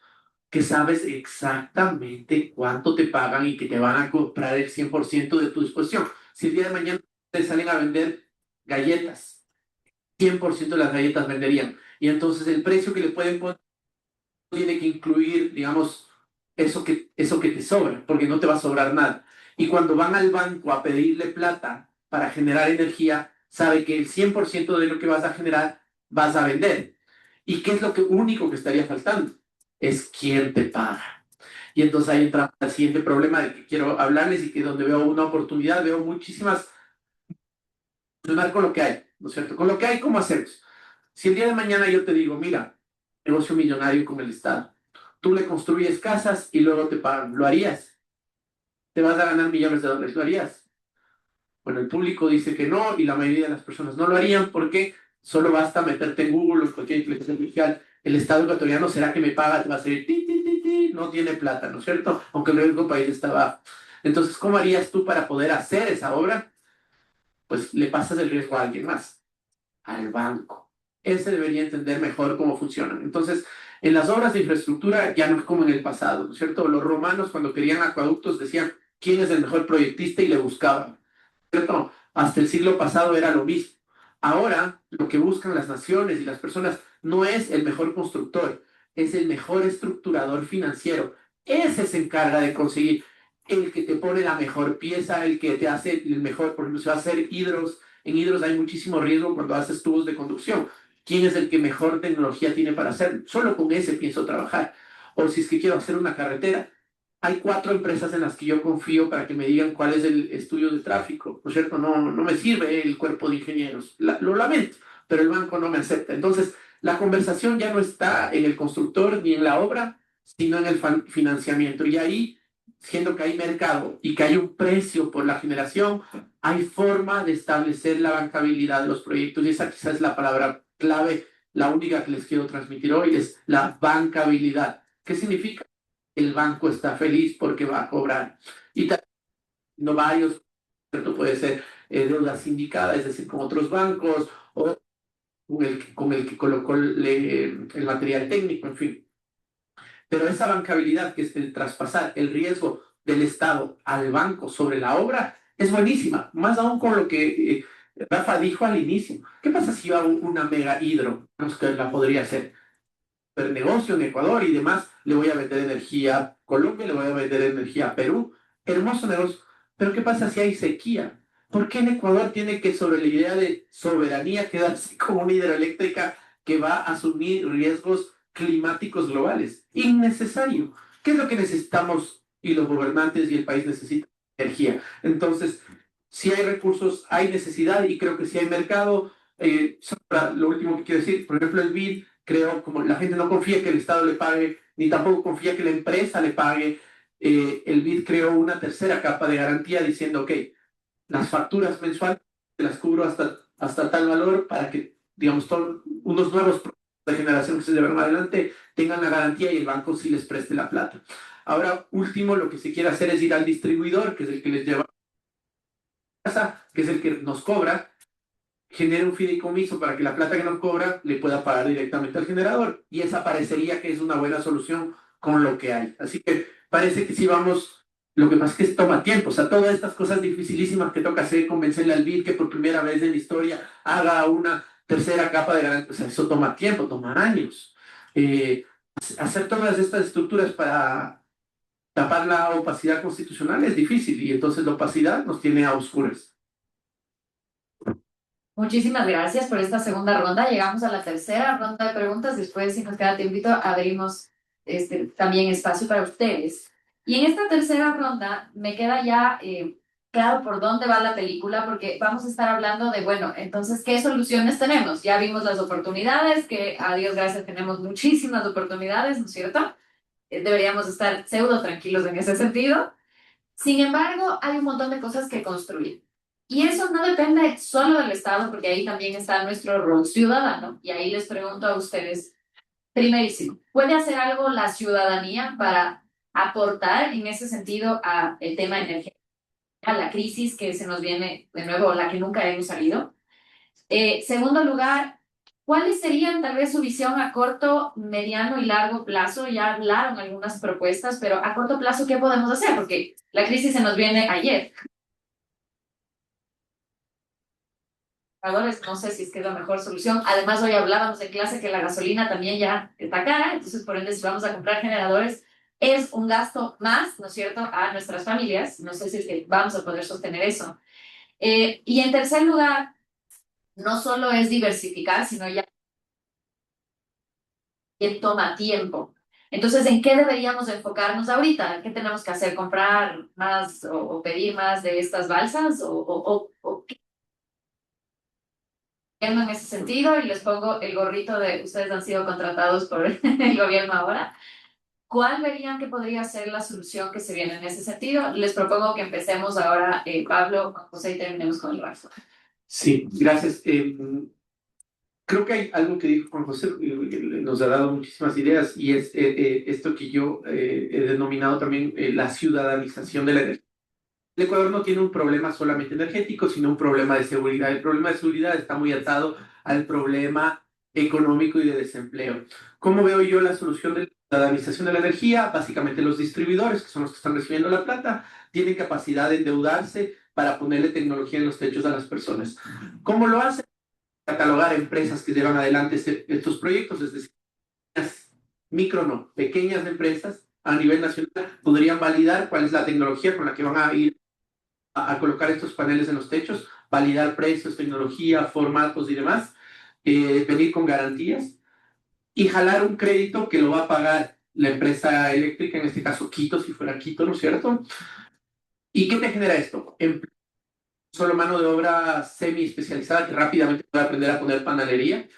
Que sabes exactamente cuánto te pagan y que te van a comprar el 100% de tu disposición. Si el día de mañana te salen a vender galletas, 100% de las galletas venderían. Y entonces el precio que le pueden poner tiene que incluir, digamos, eso que te sobra, porque no te va a sobrar nada. Y cuando van al banco a pedirle plata para generar energía, sabe que el 100% de lo que vas a generar vas a vender. ¿Y qué es lo único que estaría faltando? Es quién te paga. Y entonces ahí entra el siguiente problema del que quiero hablarles y que donde veo una oportunidad, veo muchísimas, con lo que hay, ¿no es cierto? Con lo que hay, ¿cómo hacemos? Si el día de mañana yo te digo, mira, negocio millonario con el Estado, tú le construyes casas y luego te pagan, ¿lo harías? ¿Te vas a ganar millones de dólares? ¿Lo harías? Bueno, el público dice que no y la mayoría de las personas no lo harían porque solo basta meterte en Google o en cualquier inteligencia artificial. El Estado ecuatoriano, ¿será que me paga? Te va a salir, ti, ti, ti, ti, no tiene plata, ¿no es cierto? Aunque el riesgo país está bajo. Entonces, ¿cómo harías tú para poder hacer esa obra? Pues le pasas el riesgo a alguien más, al banco. Ese debería entender mejor cómo funcionan. Entonces, en las obras de infraestructura ya no es como en el pasado, ¿no es cierto? Los romanos cuando querían acueductos decían, ¿quién es el mejor proyectista? Y le buscaban. ¿Cierto? Hasta el siglo pasado era lo mismo. Ahora, lo que buscan las naciones y las personas no es el mejor constructor, es el mejor estructurador financiero. Ese se encarga de conseguir el que te pone la mejor pieza, el que te hace el mejor, por ejemplo, si va a hacer hidros, en hidros hay muchísimo riesgo cuando haces tubos de conducción. ¿Quién es el que mejor tecnología tiene para hacerlo? Solo con ese pienso trabajar. O si es que quiero hacer una carretera, hay 4 empresas en las que yo confío para que me digan cuál es el estudio de tráfico, ¿no es cierto? No me sirve el cuerpo de ingenieros, lo lamento, pero el banco no me acepta. Entonces, la conversación ya no está en el constructor ni en la obra, sino en el financiamiento. Y ahí, siendo que hay mercado y que hay un precio por la generación, hay forma de establecer la bancabilidad de los proyectos. Y esa quizás es la palabra clave, la única que les quiero transmitir hoy, es la bancabilidad. ¿Qué significa? El banco está feliz porque va a cobrar. Y también no varios, ¿cierto? Puede ser deuda sindicada, es decir, con otros bancos o con el que colocó el material técnico, en fin. Pero esa bancabilidad, que es el traspasar el riesgo del Estado al banco sobre la obra, es buenísima, más aún con lo que Rafa dijo al inicio. ¿Qué pasa si yo hago una mega hidro? No sé, la podría hacer el negocio en Ecuador y demás, le voy a vender energía a Colombia, le voy a vender energía a Perú. Hermoso negocio. Pero ¿qué pasa si hay sequía? ¿Por qué en Ecuador tiene que, sobre la idea de soberanía, quedarse como una hidroeléctrica que va a asumir riesgos climáticos globales? Innecesario. ¿Qué es lo que necesitamos y los gobernantes y el país necesitan? Energía. Entonces, si hay recursos, hay necesidad y creo que si hay mercado. Lo último que quiero decir, por ejemplo, el BID creo, como la gente no confía que el Estado le pague, ni tampoco confía que la empresa le pague, el BID creó una tercera capa de garantía diciendo, ok, las facturas mensuales las cubro hasta tal valor para que, digamos, unos nuevos proyectos de generación que se lleven adelante tengan la garantía y el banco sí les preste la plata. Ahora, último, lo que se quiere hacer es ir al distribuidor, que es el que les lleva a casa, que es el que nos cobra, genere un fideicomiso para que la plata que nos cobra le pueda pagar directamente al generador. Y esa parecería que es una buena solución con lo que hay. Así que parece que sí vamos, lo que pasa es que toma tiempo. O sea, todas estas cosas dificilísimas que toca hacer, convencerle al BID que por primera vez en la historia haga una tercera capa de garantía, o sea, eso toma tiempo, toma años. hacer todas estas estructuras para tapar la opacidad constitucional es difícil y entonces la opacidad nos tiene a oscuras. Muchísimas gracias por esta segunda ronda. Llegamos a la tercera ronda de preguntas. Después, si nos queda tiempito, abrimos también espacio para ustedes. Y en esta tercera ronda me queda ya claro por dónde va la película, porque vamos a estar hablando de, bueno, entonces, ¿qué soluciones tenemos? Ya vimos las oportunidades, que a Dios gracias tenemos muchísimas oportunidades, ¿no es cierto? Deberíamos estar pseudo tranquilos en ese sentido. Sin embargo, hay un montón de cosas que construir. Y eso no depende solo del Estado, porque ahí también está nuestro rol ciudadano. Y ahí les pregunto a ustedes, primerísimo, ¿puede hacer algo la ciudadanía para aportar en ese sentido a el tema energético, a la crisis que se nos viene de nuevo, la que nunca hemos salido? Segundo lugar, ¿cuáles serían tal vez su visión a corto, mediano y largo plazo? Ya hablaron algunas propuestas, pero a corto plazo, ¿qué podemos hacer? Porque la crisis se nos viene ayer. No sé si es que es la mejor solución. Además, hoy hablábamos en clase que la gasolina también ya está cara, entonces por ende si vamos a comprar generadores es un gasto más, ¿no es cierto?, a nuestras familias. No sé si es que vamos a poder sostener eso. Y en tercer lugar, no solo es diversificar, sino ya que toma tiempo. Entonces, ¿en qué deberíamos enfocarnos ahorita? ¿Qué tenemos que hacer? ¿Comprar más o pedir más de estas balsas? ¿O qué en ese sentido? Y les pongo el gorrito de ustedes han sido contratados por el gobierno ahora. ¿Cuál verían que podría ser la solución que se viene en ese sentido? Les propongo que empecemos ahora, Pablo, Juan José, y terminemos con el resto. Sí, gracias. Creo que hay algo que dijo Juan José, nos ha dado muchísimas ideas y es esto que yo he denominado también la ciudadanización de la energía. El Ecuador no tiene un problema solamente energético, sino un problema de seguridad. El problema de seguridad está muy atado al problema económico y de desempleo. ¿Cómo veo yo la solución de la ciudadanización de la energía? Básicamente los distribuidores, que son los que están recibiendo la plata, tienen capacidad de endeudarse para ponerle tecnología en los techos a las personas. ¿Cómo lo hacen? Catalogar empresas que llevan adelante estos proyectos, es decir, micro no, pequeñas empresas a nivel nacional podrían validar cuál es la tecnología con la que van a ir a colocar estos paneles en los techos, validar precios, tecnología, formatos y demás, venir con garantías y jalar un crédito que lo va a pagar la empresa eléctrica, en este caso Quito, si fuera Quito, ¿no es cierto? ¿Y qué te genera esto? Solo mano de obra semi especializada que rápidamente puede aprender a poner panelería,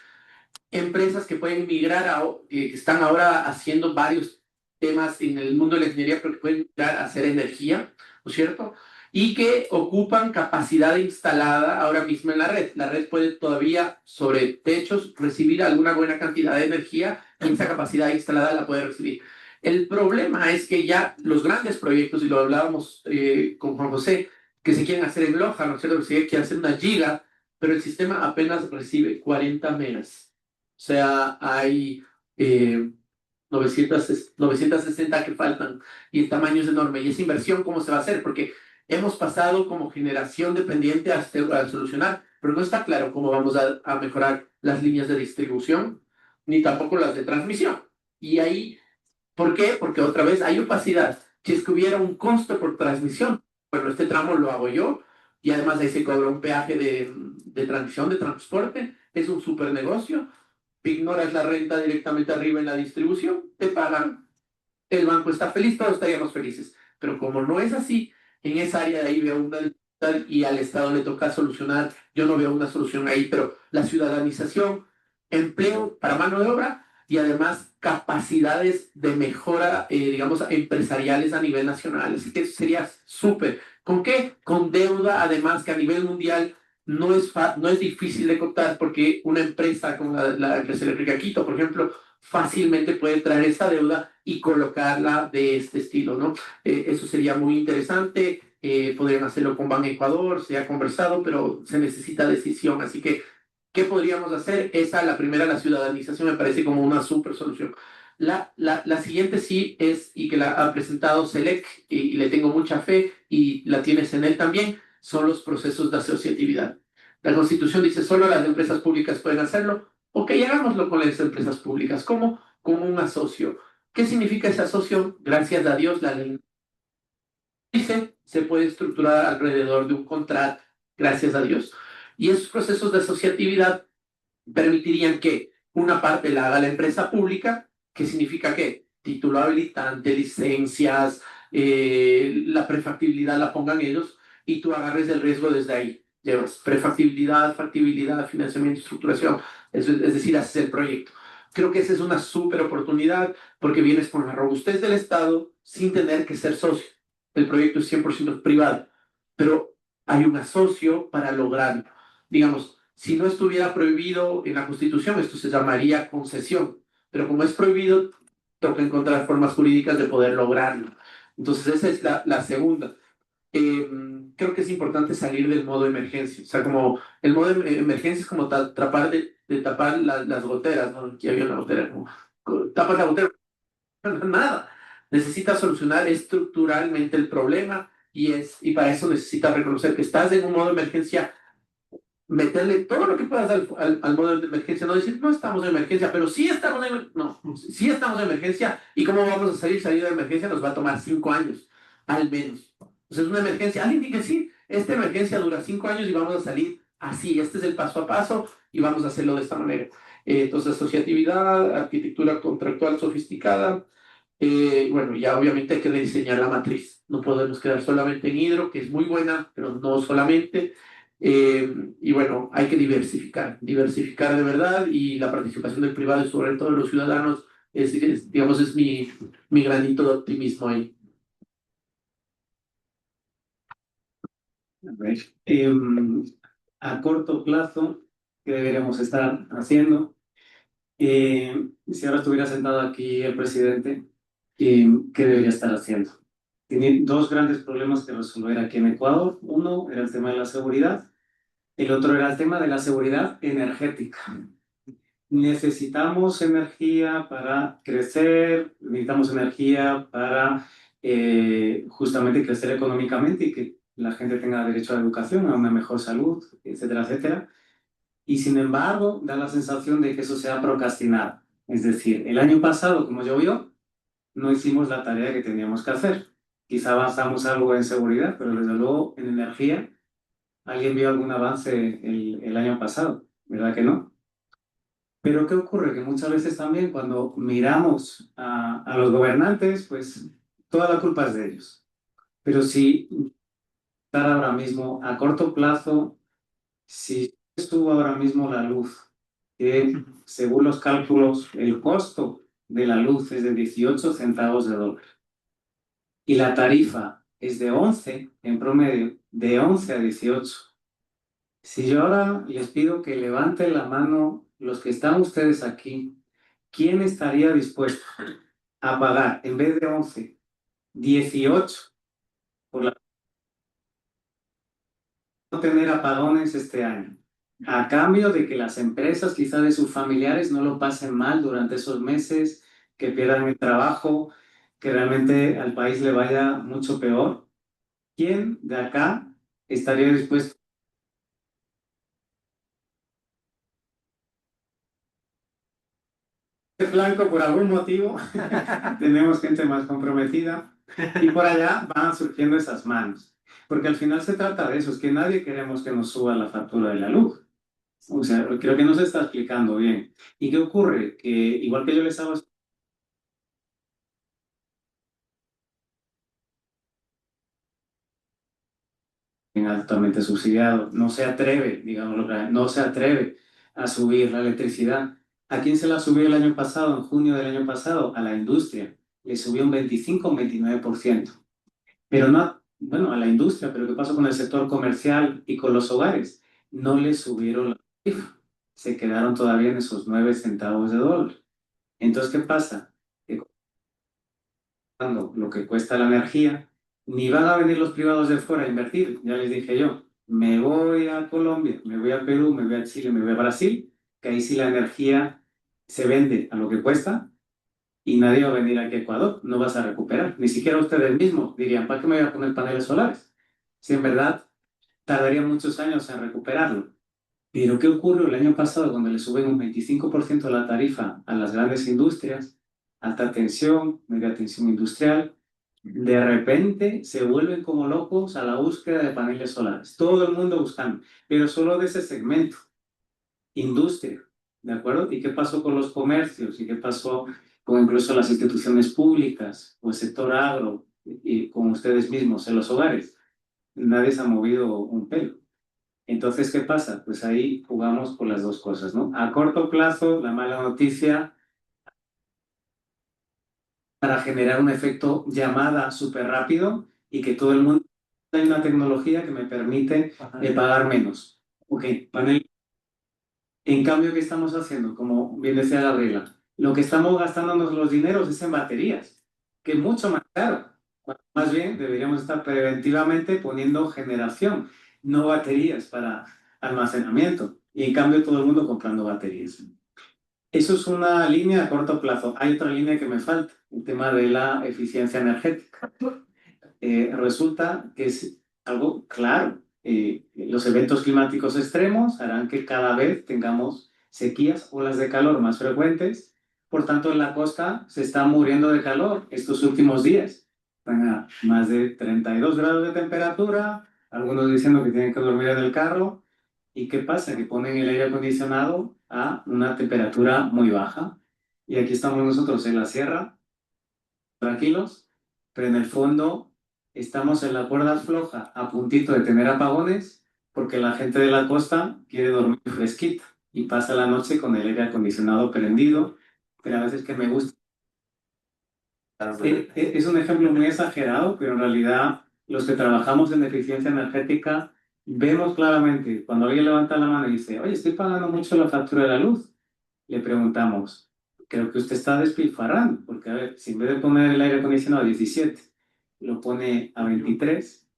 empresas que pueden migrar, que están ahora haciendo varios temas en el mundo de la ingeniería, pero que pueden migrar a hacer energía, ¿no es cierto? Y que ocupan capacidad instalada ahora mismo en la red. La red puede todavía, sobre techos, recibir alguna buena cantidad de energía y esa capacidad instalada la puede recibir. El problema es que ya los grandes proyectos, y lo hablábamos con Juan José, que se quieren hacer en Loja, ¿no es cierto? Que se quieren hacer una giga, pero el sistema apenas recibe 40 megas. O sea, hay 960 que faltan y el tamaño es enorme. Y esa inversión, ¿cómo se va a hacer? Porque hemos pasado como generación dependiente a solucionar, pero no está claro cómo vamos a mejorar las líneas de distribución, ni tampoco las de transmisión. Y ahí, ¿por qué? Porque otra vez hay opacidad. Si es que hubiera un costo por transmisión, bueno, este tramo lo hago yo y además ahí se cobra un peaje de transmisión, de transporte, es un super negocio, ignoras la renta directamente arriba en la distribución, te pagan, el banco está feliz, todos estaríamos felices. Pero como no es así, en esa área de ahí veo una dificultad y al Estado le toca solucionar, yo no veo una solución ahí, pero la ciudadanización, empleo para mano de obra y además capacidades de mejora, digamos, empresariales a nivel nacional. Así que eso sería súper. ¿Con qué? Con deuda, además, que a nivel mundial no es difícil de contar porque una empresa como la empresa eléctrica Quito, por ejemplo, fácilmente puede traer esta deuda y colocarla de este estilo, ¿no? Eso sería muy interesante. Podrían hacerlo con Ban Ecuador, se ha conversado, pero se necesita decisión. Así que, ¿qué podríamos hacer? Esa, la primera, la ciudadanización, me parece como una súper solución. La siguiente sí es, y que la ha presentado SELEC, y le tengo mucha fe, y la tienes en él también, son los procesos de asociatividad. La Constitución dice solo las empresas públicas pueden hacerlo. Ok, hagámoslo con las empresas públicas. ¿Cómo? como un asocio. ¿Qué significa ese asocio? Gracias a Dios, la ley dice, se puede estructurar alrededor de un contrato, gracias a Dios. Y esos procesos de asociatividad permitirían que una parte la haga la empresa pública, que significa que título habilitante, licencias, la prefactibilidad la pongan ellos y tú agarres el riesgo desde ahí. Llevas prefactibilidad, factibilidad, financiamiento, estructuración, es decir, haces el proyecto. Creo que esa es una súper oportunidad porque vienes con la robustez del Estado sin tener que ser socio. El proyecto es 100% privado, pero hay un asocio para lograrlo. Digamos, si no estuviera prohibido en la Constitución, esto se llamaría concesión, pero como es prohibido, toca encontrar formas jurídicas de poder lograrlo. Entonces, esa es la segunda. Creo que es importante salir del modo emergencia. O sea, como el modo de emergencia es como tratar de tapar las goteras, ¿no? Aquí había una gotera, como tapas la gotera, nada. Necesitas solucionar estructuralmente el problema y para eso necesitas reconocer que estás en un modo de emergencia, meterle todo lo que puedas al modo de emergencia, no decir, no estamos en emergencia, pero sí estamos no, sí estamos en emergencia, y cómo vamos a salir de emergencia nos va a tomar 5 años, al menos. Entonces, una emergencia, alguien tiene que decir, esta emergencia dura 5 años y vamos a salir así, este es el paso a paso y vamos a hacerlo de esta manera. Entonces, asociatividad, arquitectura contractual sofisticada, bueno, ya obviamente hay que rediseñar la matriz, no podemos quedar solamente en hidro, que es muy buena, pero no solamente. Y bueno, hay que diversificar de verdad, y la participación del privado y sobre todo de los ciudadanos digamos, es mi granito de optimismo ahí. A ver, a corto plazo, ¿qué deberíamos estar haciendo? Si ahora estuviera sentado aquí el presidente, ¿qué debería estar haciendo? Tiene dos grandes problemas que resolver aquí en Ecuador. Uno era el tema de la seguridad, el otro era el tema de la seguridad energética. Necesitamos energía para crecer, necesitamos energía para justamente crecer económicamente y que la gente tenga derecho a la educación, a una mejor salud, etcétera, etcétera. Y sin embargo, da la sensación de que eso se ha procrastinado. Es decir, el año pasado, como llovió, no hicimos la tarea que teníamos que hacer. Quizá avanzamos algo en seguridad, pero desde luego en energía, ¿alguien vio algún avance el año pasado? ¿Verdad que no? Pero ¿qué ocurre? Que muchas veces también cuando miramos a los gobernantes, pues toda la culpa es de ellos. Pero si estar ahora mismo a corto plazo, si estuvo ahora mismo la luz, que según los cálculos el costo de la luz es de 18 centavos de dólar y la tarifa es de 11 en promedio, de 11 a 18. Si yo ahora les pido que levanten la mano los que están ustedes aquí, ¿quién estaría dispuesto a pagar en vez de 11, 18 por no tener apagones este año? A cambio de que las empresas, quizá de sus familiares, no lo pasen mal durante esos meses, que pierdan el trabajo, que realmente al país le vaya mucho peor. ¿Quién de acá estaría dispuesto? Blanco, por algún motivo, tenemos gente más comprometida y por allá van surgiendo esas manos. Porque al final se trata de eso, es que nadie queremos que nos suba la factura de la luz. O sea, creo que no se está explicando bien. ¿Y qué ocurre? Que igual que yo les hago altamente subsidiado, no se atreve, digamos, no se atreve a subir la electricidad. ¿A quién se la subió el año pasado, en junio del año pasado? A la industria. Le subió un 25 o un 29%. Pero no, bueno, a la industria, pero ¿qué pasó con el sector comercial y con los hogares? No le subieron la tarifa. Se quedaron todavía en esos 9 centavos de dólar. Entonces, ¿qué pasa? Que cuando lo que cuesta la energía, ni van a venir los privados de fuera a invertir. Ya les dije yo, me voy a Colombia, me voy a Perú, me voy a Chile, me voy a Brasil, que ahí sí la energía se vende a lo que cuesta y nadie va a venir aquí a Ecuador, no vas a recuperar. Ni siquiera ustedes mismos dirían, ¿para qué me voy a poner paneles solares? Si en verdad tardaría muchos años en recuperarlo. Pero ¿qué ocurrió el año pasado cuando le suben un 25% la tarifa a las grandes industrias, alta tensión, media tensión industrial? De repente se vuelven como locos a la búsqueda de paneles solares. Todo el mundo buscando, pero solo de ese segmento, industria, ¿de acuerdo? ¿Y qué pasó con los comercios? ¿Y qué pasó con incluso las instituciones públicas o el sector agro y con ustedes mismos en los hogares? Nadie se ha movido un pelo. Entonces, ¿qué pasa? Pues ahí jugamos con las dos cosas, ¿no? A corto plazo, la mala noticia para generar un efecto llamada súper rápido y que todo el mundo... Hay una tecnología que me permite pagar menos. Ok, panel. En cambio, ¿qué estamos haciendo? Como bien decía Gabriela, lo que estamos gastándonos los dineros es en baterías, que es mucho más caro. Más bien, deberíamos estar preventivamente poniendo generación, no baterías para almacenamiento. Y en cambio, todo el mundo comprando baterías. Eso es una línea a corto plazo. Hay otra línea que me falta, el tema de la eficiencia energética. Resulta que es algo claro. Los eventos climáticos extremos harán que cada vez tengamos sequías, olas de calor más frecuentes. Por tanto, en la costa se está muriendo de calor estos últimos días. Están a más de 32 grados de temperatura, algunos diciendo que tienen que dormir en el carro. ¿Y qué pasa? Que ponen el aire acondicionado a una temperatura muy baja. Y aquí estamos nosotros en la sierra, tranquilos, pero en el fondo estamos en la cuerda floja, a puntito de tener apagones, porque la gente de la costa quiere dormir fresquita y pasa la noche con el aire acondicionado prendido, pero a veces que me gusta. Es un ejemplo muy exagerado, pero en realidad los que trabajamos en eficiencia energética vemos claramente cuando alguien levanta la mano y dice, oye, estoy pagando mucho la factura de la luz, le preguntamos, creo que usted está despilfarrando, porque a ver, si en vez de poner el aire acondicionado a 17, lo pone a 23,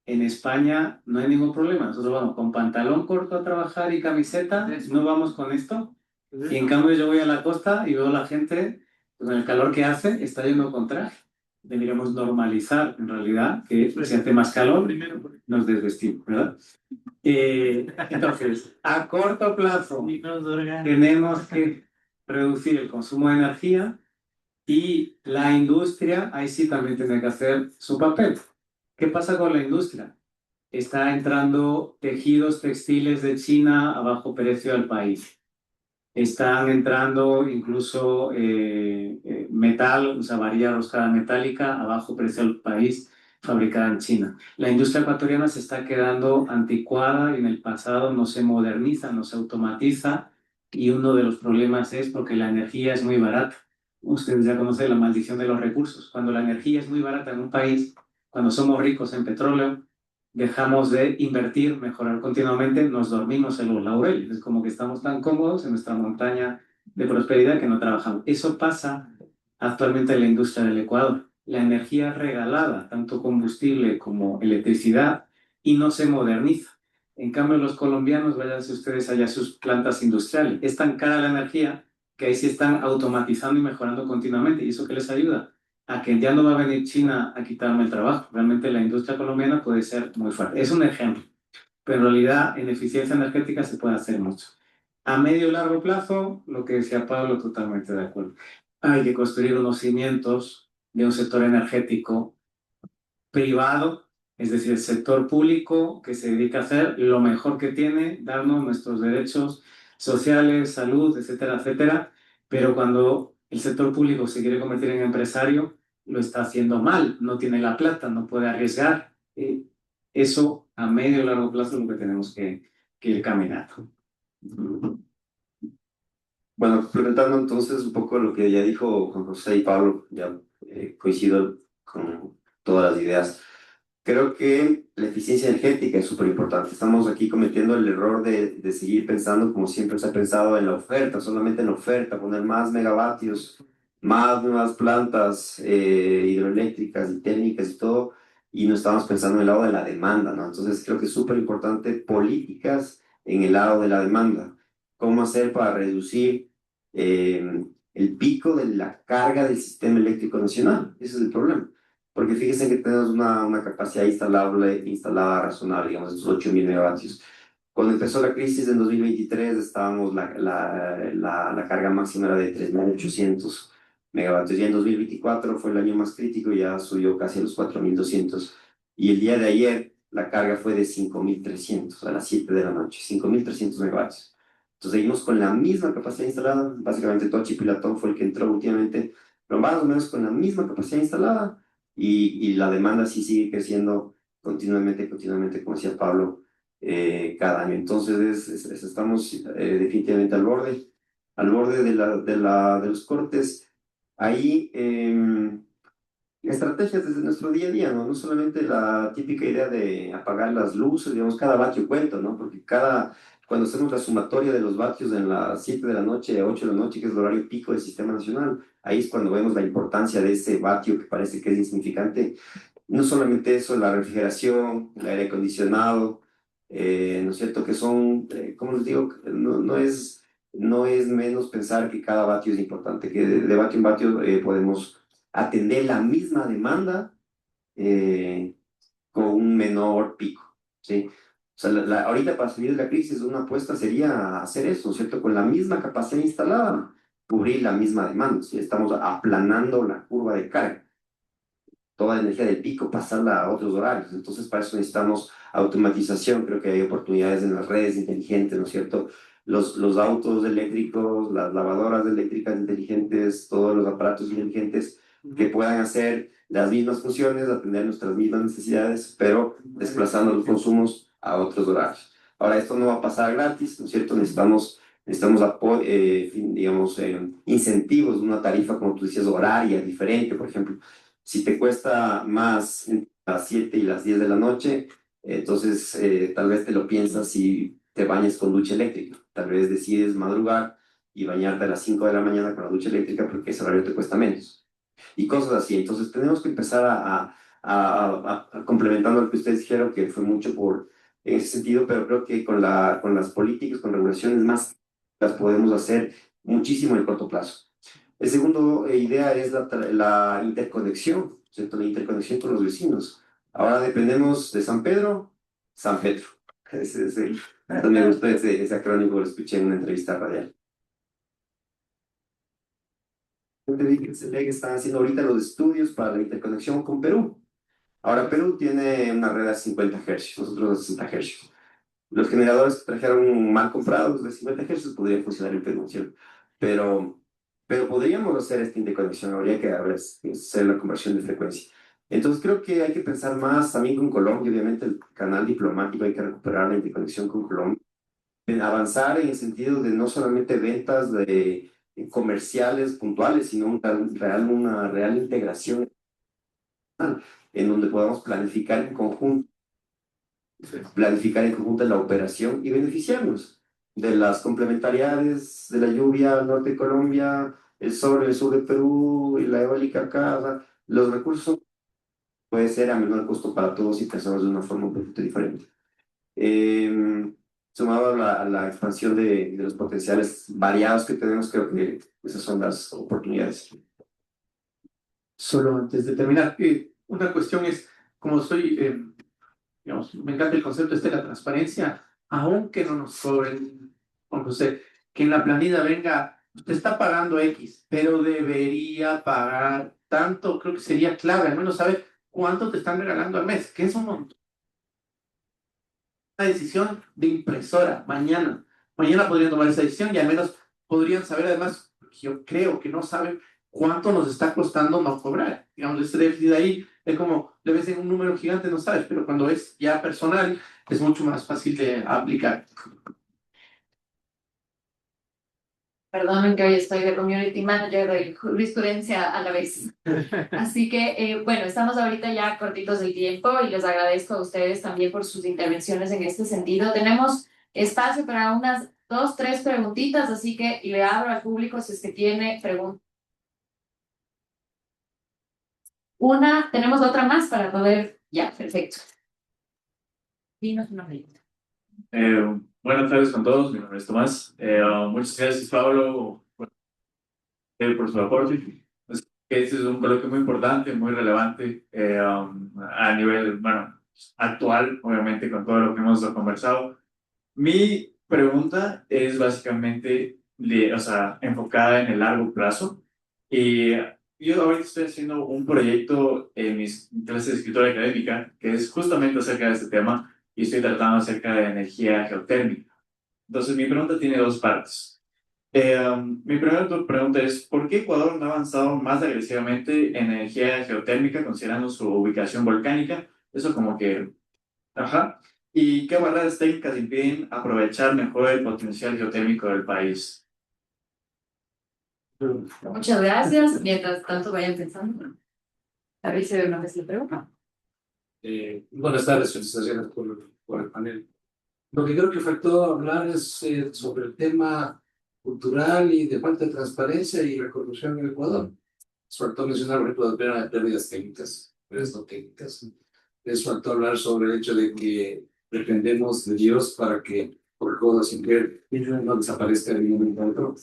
en España no hay ningún problema. Nosotros vamos con pantalón corto a trabajar y camiseta, no vamos con esto. Y en cambio yo voy a la costa y veo a la gente, con el calor que hace, está yendo con traje. Deberíamos normalizar, en realidad, que si hace más calor, nos desvestimos, ¿verdad? Entonces, a corto plazo, tenemos que reducir el consumo de energía y la industria, ahí sí también tiene que hacer su papel. ¿Qué pasa con la industria? Está entrando tejidos textiles de China a bajo precio al país. Están entrando incluso metal, o sea, varilla roscada metálica a bajo precio al país, fabricada en China. La industria ecuatoriana se está quedando anticuada y en el pasado no se moderniza, no se automatiza, y uno de los problemas es porque la energía es muy barata. Ustedes ya conocen la maldición de los recursos. Cuando la energía es muy barata en un país, cuando somos ricos en petróleo, dejamos de invertir, mejorar continuamente, nos dormimos en los laureles. Es como que estamos tan cómodos en nuestra montaña de prosperidad que no trabajamos. Eso pasa actualmente en la industria del Ecuador. La energía es regalada, tanto combustible como electricidad, y no se moderniza. En cambio, los colombianos, váyanse ustedes allá a sus plantas industriales. Es tan cara la energía que ahí sí están automatizando y mejorando continuamente. ¿Y eso qué les ayuda? A que ya no va a venir China a quitarme el trabajo. Realmente la industria colombiana puede ser muy fuerte. Es un ejemplo, pero en realidad en eficiencia energética se puede hacer mucho. A medio y largo plazo, lo que decía Pablo, totalmente de acuerdo. Hay que construir unos cimientos de un sector energético privado, es decir, el sector público que se dedica a hacer lo mejor que tiene, darnos nuestros derechos sociales, salud, etcétera, etcétera, pero cuando el sector público se quiere convertir en empresario, lo está haciendo mal, no tiene la plata, no puede arriesgar. Eso a medio y largo plazo es lo que tenemos que ir caminando. Bueno, complementando entonces un poco lo que ya dijo Juan José y Pablo, ya coincido con todas las ideas. Creo que la eficiencia energética es súper importante. Estamos aquí cometiendo el error de seguir pensando como siempre se ha pensado en la oferta, solamente en la oferta, poner más megavatios, más nuevas plantas hidroeléctricas y técnicas y todo, y no estamos pensando en el lado de la demanda, ¿no? Entonces creo que es súper importante políticas en el lado de la demanda. ¿Cómo hacer para reducir el pico de la carga del sistema eléctrico nacional? Ese es el problema. Porque fíjense que tenemos una capacidad instalada razonable, digamos, estos 8.000 megavatios. Cuando empezó la crisis en 2023, estábamos, la carga máxima era de 3.800 megavatios. Ya en 2024 fue el año más crítico, ya subió casi a los 4.200. Y el día de ayer la carga fue de 5.300 a las 7 de la noche, 5.300 megavatios. Entonces seguimos con la misma capacidad instalada. Básicamente Tochi Pilatón fue el que entró últimamente, pero más o menos con la misma capacidad instalada. Y la demanda sí sigue creciendo continuamente, como decía Pablo, cada año. Entonces estamos definitivamente al borde de los cortes. Ahí estrategias desde nuestro día a día, ¿no? No solamente la típica idea de apagar las luces, digamos, cada vatio cuenta, ¿no? Porque cuando hacemos la sumatoria de los vatios en las 7 de la noche, 8 de la noche, que es el horario pico del sistema nacional, ahí es cuando vemos la importancia de ese vatio que parece que es insignificante. No solamente eso, la refrigeración, el aire acondicionado, ¿no es cierto? Que son, como les digo, no es menos pensar que cada vatio es importante, que de vatio en vatio podemos atender la misma demanda eh, con un menor pico, ¿sí? O sea, ahorita para salir de la crisis una apuesta sería hacer eso, ¿no es cierto? Con la misma capacidad instalada, cubrir la misma demanda, ¿sí? Estamos aplanando la curva de carga, toda la energía del pico, pasarla a otros horarios. Entonces, para eso necesitamos automatización. Creo que hay oportunidades en las redes inteligentes, ¿no es cierto? Los autos eléctricos, las lavadoras eléctricas inteligentes, todos los aparatos inteligentes que puedan hacer las mismas funciones, atender nuestras mismas necesidades, pero desplazando los consumos a otros horarios. Ahora, esto no va a pasar gratis, ¿no es cierto? Necesitamos digamos, incentivos, una tarifa, como tú decías, horaria, diferente, por ejemplo. Si te cuesta más entre las 7 y las 10 de la noche, entonces tal vez te lo piensas si te bañas con ducha eléctrica. Tal vez decides madrugar y bañarte a las 5 de la mañana con la ducha eléctrica porque ese horario te cuesta menos. Y cosas así. Entonces tenemos que empezar a complementando lo que ustedes dijeron, que fue mucho en ese sentido, pero creo que con las políticas, con regulaciones más, las podemos hacer muchísimo en el corto plazo. El segundo idea es la interconexión, ¿cierto? La interconexión con los vecinos. Ahora dependemos de San Pedro, San Pedro. Me gustó ese acrónimo, lo escuché en una entrevista radial. Se ve que están haciendo ahorita los estudios para la interconexión con Perú. Ahora Perú tiene una red a 50 Hz, nosotros a 60 Hz. Los generadores que trajeron mal comprados de 50 Hz podrían funcionar en Perú, ¿cierto? Pero, pero podríamos hacer esta interconexión, habría que hacer la conversión de frecuencia. Entonces creo que hay que pensar más también con Colombia, obviamente el canal diplomático, hay que recuperar la interconexión con Colombia, en avanzar en el sentido de no solamente ventas comerciales puntuales, sino una real integración en donde podamos planificar en conjunto la operación y beneficiarnos de las complementariedades de la lluvia al norte de Colombia, el sol en el sur de Perú y la eólica acá. O sea, los recursos pueden ser a menor costo para todos y pensados de una forma un poquito diferente. Sumado a la expansión de los potenciales variados que tenemos, creo que esas son las oportunidades. Solo antes de terminar, una cuestión es, como soy, digamos, me encanta el concepto este de la transparencia, aunque no nos cobren, no sé, que en la planilla venga, usted está pagando X, pero debería pagar tanto, creo que sería clave, al menos saber cuánto te están regalando al mes, que es un montón. Una decisión de impresora, mañana podrían tomar esa decisión y al menos podrían saber además, porque yo creo que no saben cuánto nos está costando no cobrar. Digamos, este déficit ahí es como, le ves en un número gigante, no sabes, pero cuando es ya personal es mucho más fácil de aplicar. Perdonen que hoy estoy de community manager de jurisprudencia a la vez. Así que, bueno, estamos ahorita ya cortitos del tiempo y les agradezco a ustedes también por sus intervenciones en este sentido. Tenemos espacio para unas 2, 3 preguntitas, así que le abro al público si es que tiene preguntas. Tenemos otra más para poder, ya, perfecto. Dinos una pregunta. Buenas tardes con todos, mi nombre es Tomás. Muchas gracias, Pablo, por su aporte. Este es un coloquio muy importante, muy relevante a nivel, bueno, actual, obviamente, con todo lo que hemos conversado. Mi pregunta es básicamente, o sea, enfocada en el largo plazo. Y yo ahorita estoy haciendo un proyecto en mis clases de escritura académica que es justamente acerca de este tema y estoy tratando acerca de energía geotérmica. Entonces, mi pregunta tiene dos partes. Mi primera pregunta es, ¿por qué Ecuador no ha avanzado más agresivamente en energía geotérmica considerando su ubicación volcánica? Eso como que, ajá. ¿Y qué barreras técnicas impiden aprovechar mejor el potencial geotérmico del país? Muchas gracias. Mientras tanto, vayan pensando. A ver si de una vez le pregunto. Buenas tardes, felicitaciones por el panel. Lo que creo que faltó hablar es sobre el tema cultural y de falta de transparencia y la corrupción en Ecuador. Les faltó mencionar, por ejemplo, pérdidas técnicas, pérdidas no técnicas. Les faltó hablar sobre el hecho de que dependemos de Dios para que, por cosas sin querer, no desaparezca el momento otro,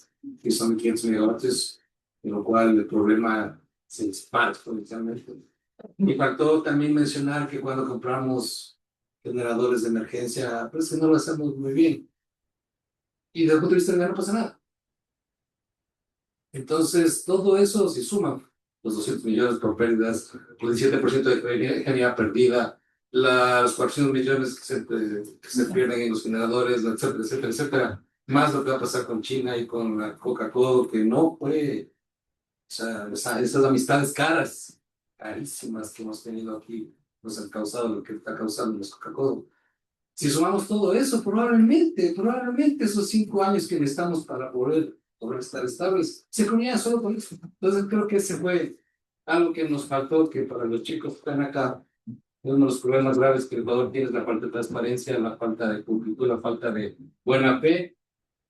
que son 500 megavatios, en lo cual el problema se dispara exponencialmente. Y faltó también mencionar que cuando compramos generadores de emergencia, pues que no lo hacemos muy bien. Y desde el punto de vista de no pasa nada. Entonces, todo eso se suma. Los 200 millones por pérdidas, el 17% de ingeniería perdida, los 400 millones que se pierden en los generadores, etcétera, etcétera, etcétera. Más lo que va a pasar con China y con la Coca-Cola, que no fue, o sea, esas amistades carísimas que hemos tenido aquí, nos han causado lo que está causando los Coca-Cola. Si sumamos todo eso, probablemente esos 5 años que necesitamos para poder estar estables, se comía solo por eso. Entonces creo que ese fue algo que nos faltó, que para los chicos que están acá, uno de los problemas graves que el Ecuador tiene es la falta de transparencia, la falta de pulcritud, la falta de buena fe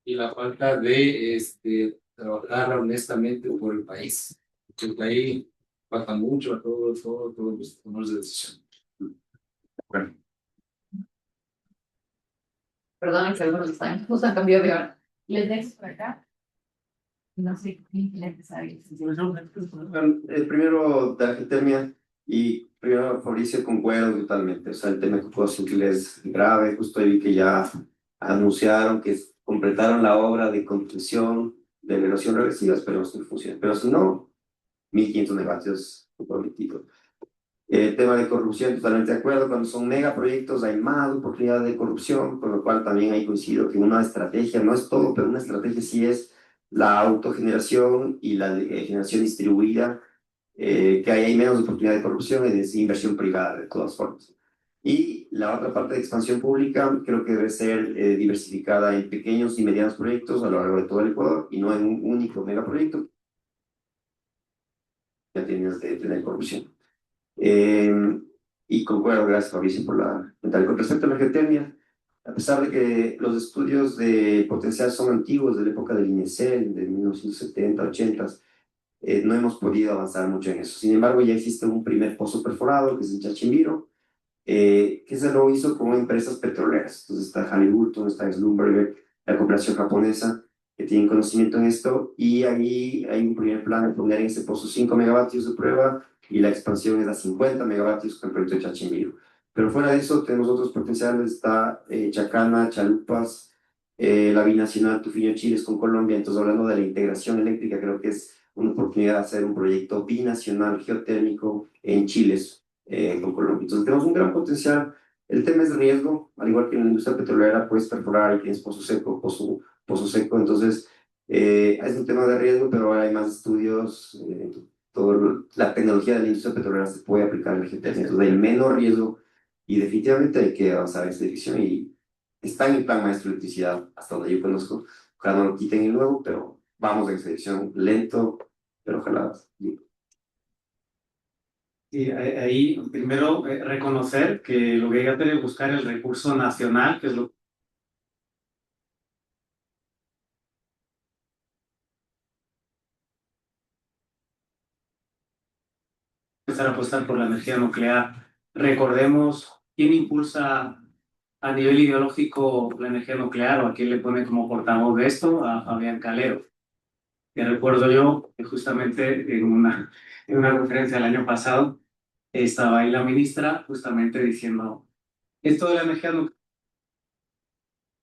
y la falta de trabajar honestamente por el país. Porque ahí falta mucho a todos los tomadores de decisión. Bueno, Perdonen que algunos están justo a cambio de hora. Les dejo por acá. No sé quién quiere empezar. El primero de la geotermia y primero Fabricio concuerdo totalmente. O sea, el tema que puedo decir es grave. Justo ahí vi que ya anunciaron que completaron la obra de construcción de elevación reversiva. Esperemos que funcione. Pero si no, 1500 megavatios comprometido. El tema de corrupción, totalmente de acuerdo. Cuando son megaproyectos hay más oportunidad de corrupción, con lo cual también ahí coincido que una estrategia, no es todo, pero una estrategia sí es la autogeneración y la generación distribuida, que hay menos oportunidad de corrupción y de inversión privada de todas formas. Y la otra parte de expansión pública creo que debe ser diversificada en pequeños y medianos proyectos a lo largo de todo el Ecuador y no en un único megaproyecto. Ya tienes de tener corrupción. Y concuerdo, gracias Fabricio por la comentario. Con respecto a la geotermia, a pesar de que los estudios de potencial son antiguos, de la época del INESEL, de 1970, 80, no hemos podido avanzar mucho en eso. Sin embargo, ya existe un primer pozo perforado, que es el Chachimiro, que se lo hizo con empresas petroleras. Entonces está Halliburton, está Schlumberger, la cooperación japonesa, que tienen conocimiento en esto, y ahí hay un primer plan de poner en ese pozo 5 megavatios de prueba, y la expansión es a 50 megavatios con el proyecto de Chachimiro. Pero fuera de eso, tenemos otros potenciales, está Chacana, Chalupas, la binacional Tufiño Chiles con Colombia. Entonces, hablando de la integración eléctrica, creo que es una oportunidad de hacer un proyecto binacional geotérmico en Chiles con Colombia. Entonces, tenemos un gran potencial. El tema es riesgo, al igual que en la industria petrolera, puedes perforar y tienes pozo seco, pozo seco. Entonces, es un tema de riesgo, pero ahora hay más estudios. La tecnología de la industria petrolera se puede aplicar en la geotérmica. Entonces, hay menos riesgo y definitivamente hay que avanzar en esta dirección. Y está en el plan maestro de electricidad, hasta donde yo conozco. Ojalá no lo quiten el nuevo, pero vamos en esa dirección lento, pero ojalá. Y ahí, primero, reconocer que lo que hay que hacer es buscar el recurso nacional, que es lo que empezar a apostar por la energía nuclear. Recordemos quién impulsa a nivel ideológico la energía nuclear o a quién le pone como portavoz de esto, a Fabián Calero. Que recuerdo yo que justamente en una conferencia el año pasado estaba ahí la ministra justamente diciendo esto de la energía nuclear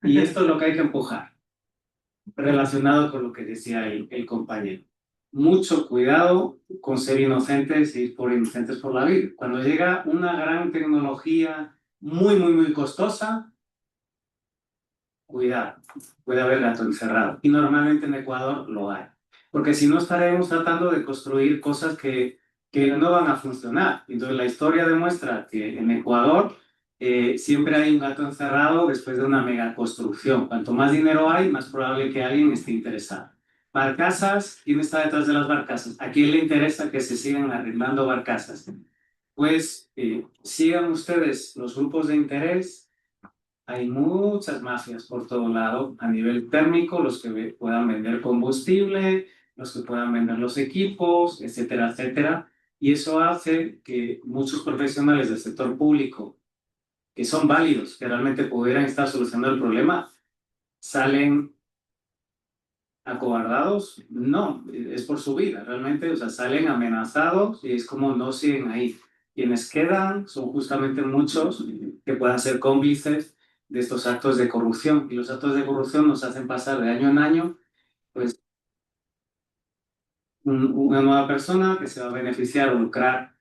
Y esto es lo que hay que empujar, relacionado con lo que decía el compañero. Mucho cuidado con ser inocentes y ir por inocentes por la vida. Cuando llega una gran tecnología muy costosa, cuidado, puede haber gato encerrado. Y normalmente en Ecuador lo hay. Porque si no estaremos tratando de construir cosas que no van a funcionar. Entonces la historia demuestra que en Ecuador siempre hay un gato encerrado después de una megaconstrucción. Cuanto más dinero hay, más probable que alguien esté interesado. Barcazas, ¿quién está detrás de las barcazas? ¿A quién le interesa que se sigan arrendando barcazas? Pues sigan ustedes los grupos de interés. Hay muchas mafias por todo lado, a nivel térmico, los que puedan vender combustible, los que puedan vender los equipos, etcétera, etcétera. Y eso hace que muchos profesionales del sector público, que son válidos, que realmente pudieran estar solucionando el problema, salen acobardados. No, es por su vida, realmente, o sea, salen amenazados y es como no siguen ahí. Quienes quedan son justamente muchos que puedan ser cómplices de estos actos de corrupción. Y los actos de corrupción nos hacen pasar de año en año, pues, una nueva persona que se va a beneficiar o lucrar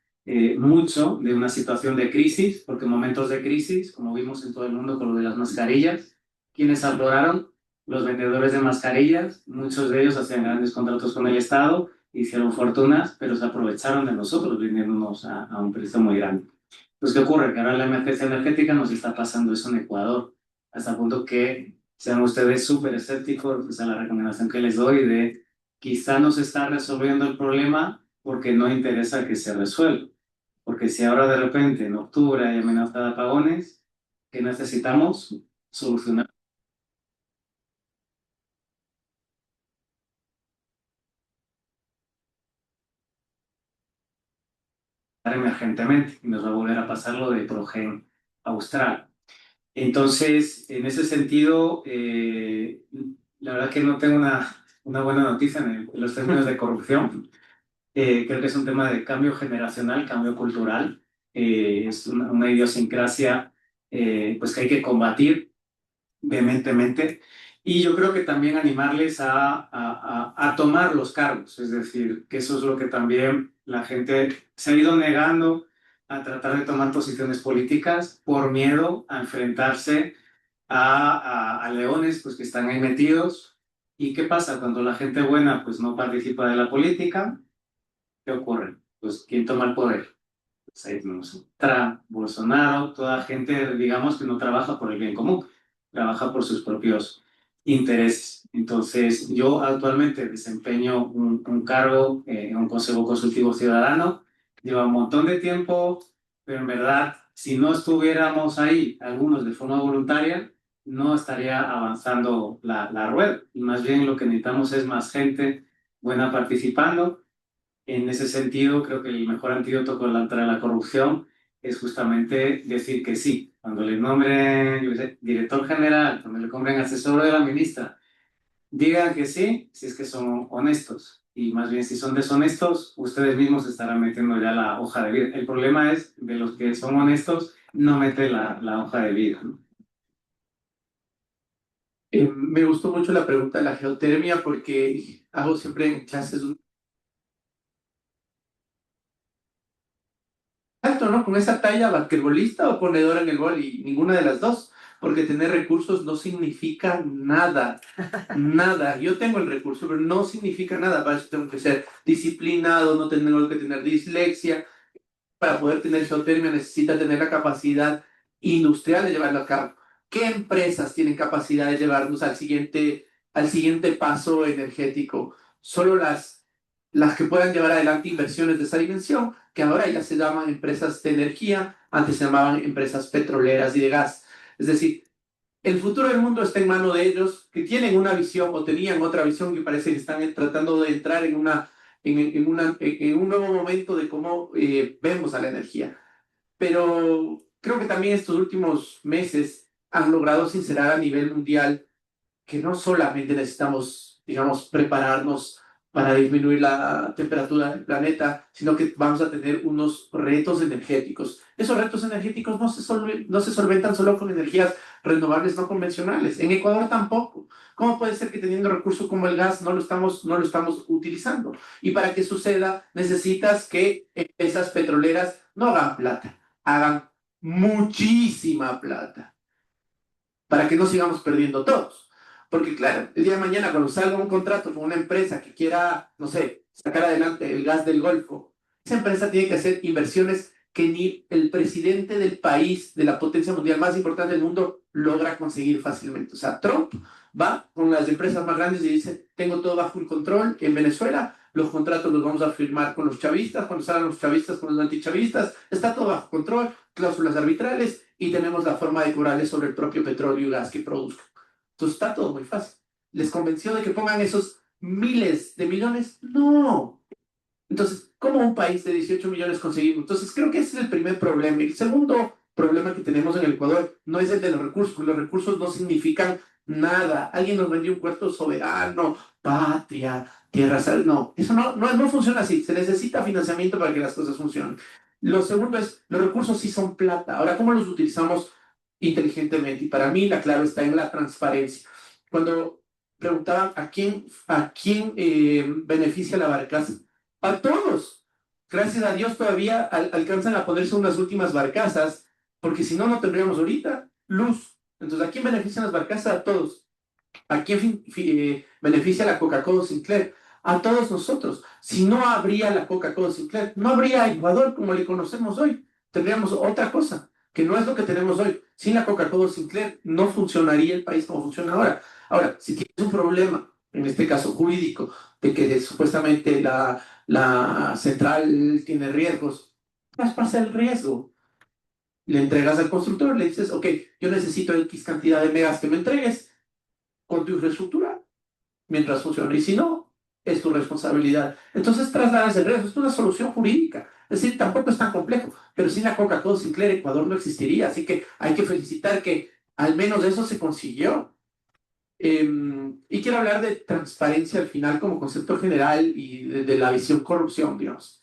mucho de una situación de crisis, porque en momentos de crisis, como vimos en todo el mundo con lo de las mascarillas, quienes afloraron los vendedores de mascarillas, muchos de ellos hacían grandes contratos con el Estado, hicieron fortunas, pero se aprovecharon de nosotros vendiéndonos a un precio muy grande. Pues, ¿qué ocurre? Que ahora la emergencia energética nos está pasando eso en Ecuador, hasta el punto que sean ustedes súper escépticos, esa es la recomendación que les doy de quizá no se está resolviendo el problema porque no interesa que se resuelva. Porque si ahora de repente en octubre hay amenaza de apagones, ¿qué necesitamos? Solucionar emergentemente y nos va a volver a pasar lo de Progen Austral. Entonces, en ese sentido, la verdad que no tengo una buena noticia en los términos de corrupción. Creo que es un tema de cambio generacional, cambio cultural. Es una idiosincrasia pues que hay que combatir vehementemente. Y yo creo que también animarles a tomar los cargos, es decir, que eso es lo que también la gente se ha ido negando a tratar de tomar posiciones políticas por miedo a enfrentarse a leones pues, que están ahí metidos. ¿Y qué pasa cuando la gente buena pues, no participa de la política? ¿Qué ocurre? Pues, ¿quién toma el poder? Pues ahí tenemos Trump, Bolsonaro, toda gente, digamos, que no trabaja por el bien común, trabaja por sus propios intereses. Entonces, yo actualmente desempeño un cargo en un Consejo Consultivo Ciudadano, lleva un montón de tiempo, pero en verdad, si no estuviéramos ahí, algunos de forma voluntaria, no estaría avanzando la rueda. Y más bien lo que necesitamos es más gente buena participando. En ese sentido, creo que el mejor antídoto contra la corrupción es justamente decir que sí. Cuando le nombren, yo qué sé, director general, cuando le nombren asesor de la ministra, digan que sí, si es que son honestos. Y más bien, si son deshonestos, ustedes mismos estarán metiendo ya la hoja de vida. El problema es de los que son honestos, no mete la hoja de vida, ¿no? Me gustó mucho la pregunta de la geotermia porque hago siempre en clases un alto, ¿no? Con esa talla basquetbolista o ponedora en el gol y ninguna de las dos, porque tener recursos no significa nada, nada. Yo tengo el recurso, pero no significa nada. Para eso tengo que ser disciplinado, no tengo que tener dislexia. Para poder tener geotermia necesita tener la capacidad industrial de llevarlo a cabo. ¿Qué empresas tienen capacidad de llevarnos al siguiente paso energético? Solo las que puedan llevar adelante inversiones de esa dimensión, que ahora ya se llaman empresas de energía, antes se llamaban empresas petroleras y de gas. Es decir, el futuro del mundo está en manos de ellos, que tienen una visión o tenían otra visión que parece que están tratando de entrar en un nuevo momento de cómo vemos a la energía. Pero creo que también estos últimos meses han logrado sincerar a nivel mundial que no solamente necesitamos, digamos, prepararnos para disminuir la temperatura del planeta, sino que vamos a tener unos retos energéticos. Esos retos energéticos no se solventan solo con energías renovables no convencionales. En Ecuador tampoco. ¿Cómo puede ser que teniendo recursos como el gas no lo estamos utilizando? Y para que suceda, necesitas que empresas petroleras no hagan plata, hagan muchísima plata, para que no sigamos perdiendo todos. Porque claro, el día de mañana cuando salga un contrato con una empresa que quiera, no sé, sacar adelante el gas del Golfo, esa empresa tiene que hacer inversiones que ni el presidente del país, de la potencia mundial más importante del mundo, logra conseguir fácilmente. O sea, Trump va con las empresas más grandes y dice, tengo todo bajo el control en Venezuela, los contratos los vamos a firmar con los chavistas, cuando salgan los chavistas con los antichavistas, está todo bajo control, cláusulas arbitrales y tenemos la forma de cobrarles sobre el propio petróleo y gas que produzcan. Entonces está todo muy fácil. ¿Les convenció de que pongan esos miles de millones? No. Entonces, ¿cómo un país de 18 millones conseguimos? Entonces, creo que ese es el primer problema. Y el segundo problema que tenemos en el Ecuador no es el de los recursos. Los recursos no significan nada. Alguien nos vendió un puerto soberano, patria, tierras. No, eso no funciona así. Se necesita financiamiento para que las cosas funcionen. Lo segundo es, los recursos sí son plata. Ahora, ¿cómo los utilizamos inteligentemente? Y para mí la clave está en la transparencia. Cuando preguntaban a quién beneficia la barcaza, a todos. Gracias a Dios todavía alcanzan a ponerse unas últimas barcazas, porque si no, no tendríamos ahorita luz. Entonces, ¿a quién benefician las barcazas? A todos. ¿A quién beneficia la Coca-Cola Sinclair? A todos nosotros. Si no habría la Coca-Cola Sinclair, no habría Ecuador como le conocemos hoy. Tendríamos otra cosa, que no es lo que tenemos hoy. Sin la Coca-Cola Sinclair, no funcionaría el país como funciona ahora. Ahora, si tienes un problema, en este caso jurídico, de que supuestamente la central tiene riesgos, traspasa el riesgo. Le entregas al constructor, le dices, ok, yo necesito X cantidad de megas que me entregues con tu infraestructura mientras funcione. Y si no, es tu responsabilidad. Entonces trasladas el riesgo. Es una solución jurídica. Es decir, tampoco es tan complejo. Pero sin la Coca-Cola Sinclair, Ecuador no existiría. Así que hay que felicitar que al menos eso se consiguió. Y quiero hablar de transparencia al final como concepto general y de la visión corrupción, digamos.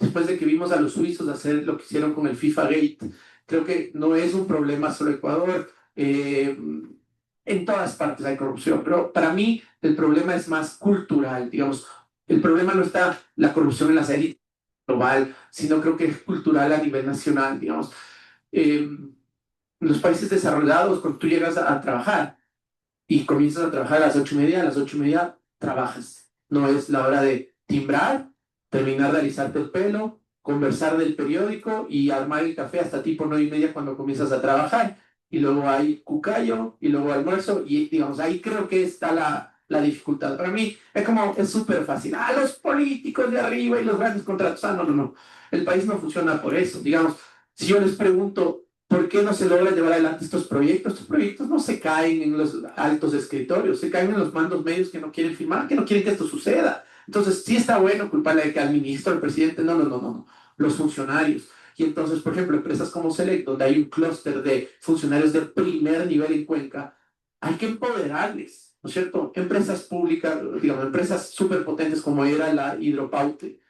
Después de que vimos a los suizos hacer lo que hicieron con el FIFA Gate, creo que no es un problema solo Ecuador. En todas partes hay corrupción, pero para mí el problema es más cultural, digamos. El problema no está la corrupción en las élites global, sino creo que es cultural a nivel nacional, digamos. En los países desarrollados, cuando tú llegas a trabajar, y comienzas a trabajar a las 8:30, a las 8:30 trabajas. No es la hora de timbrar, terminar de alisarte el pelo, conversar del periódico y armar el café hasta tipo 9:30 cuando comienzas a trabajar. Y luego hay cucayo y luego almuerzo y digamos, ahí creo que está la dificultad. Para mí es súper fácil. Los políticos de arriba y los grandes contratos. No. El país no funciona por eso. Digamos, si yo les pregunto, ¿por qué no se logra llevar adelante estos proyectos? Estos proyectos no se caen en los altos escritorios, se caen en los mandos medios que no quieren firmar, que no quieren que esto suceda. Entonces, sí está bueno culparle de que al ministro, al presidente, no, los funcionarios. Y entonces, por ejemplo, empresas como Select, donde hay un clúster de funcionarios de primer nivel en Cuenca, hay que empoderarles, ¿no es cierto? Empresas públicas, digamos, empresas súper potentes como era la Hidropaute,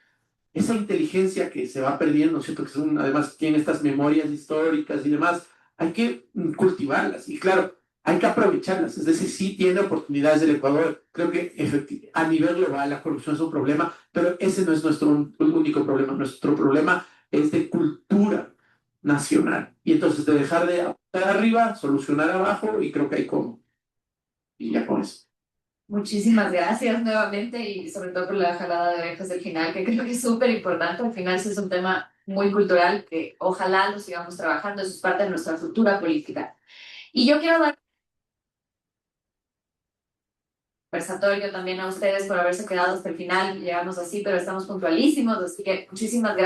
esa inteligencia que se va perdiendo, ¿cierto? Que son, además tienen estas memorias históricas y demás, hay que cultivarlas y claro, hay que aprovecharlas. Es decir, sí tiene oportunidades del Ecuador. Creo que a nivel global la corrupción es un problema, pero ese no es nuestro único problema. Nuestro problema es de cultura nacional. Y entonces de dejar de apuntar arriba, solucionar abajo y creo que hay cómo. Y ya con eso. Muchísimas gracias nuevamente y sobre todo por la jalada de orejas del final, que creo que es súper importante. Al final sí es un tema muy cultural que ojalá lo sigamos trabajando, eso es parte de nuestra futura política. Y yo quiero dar conversatorio también a ustedes por haberse quedado hasta el final, llegamos así, pero estamos puntualísimos, así que muchísimas gracias.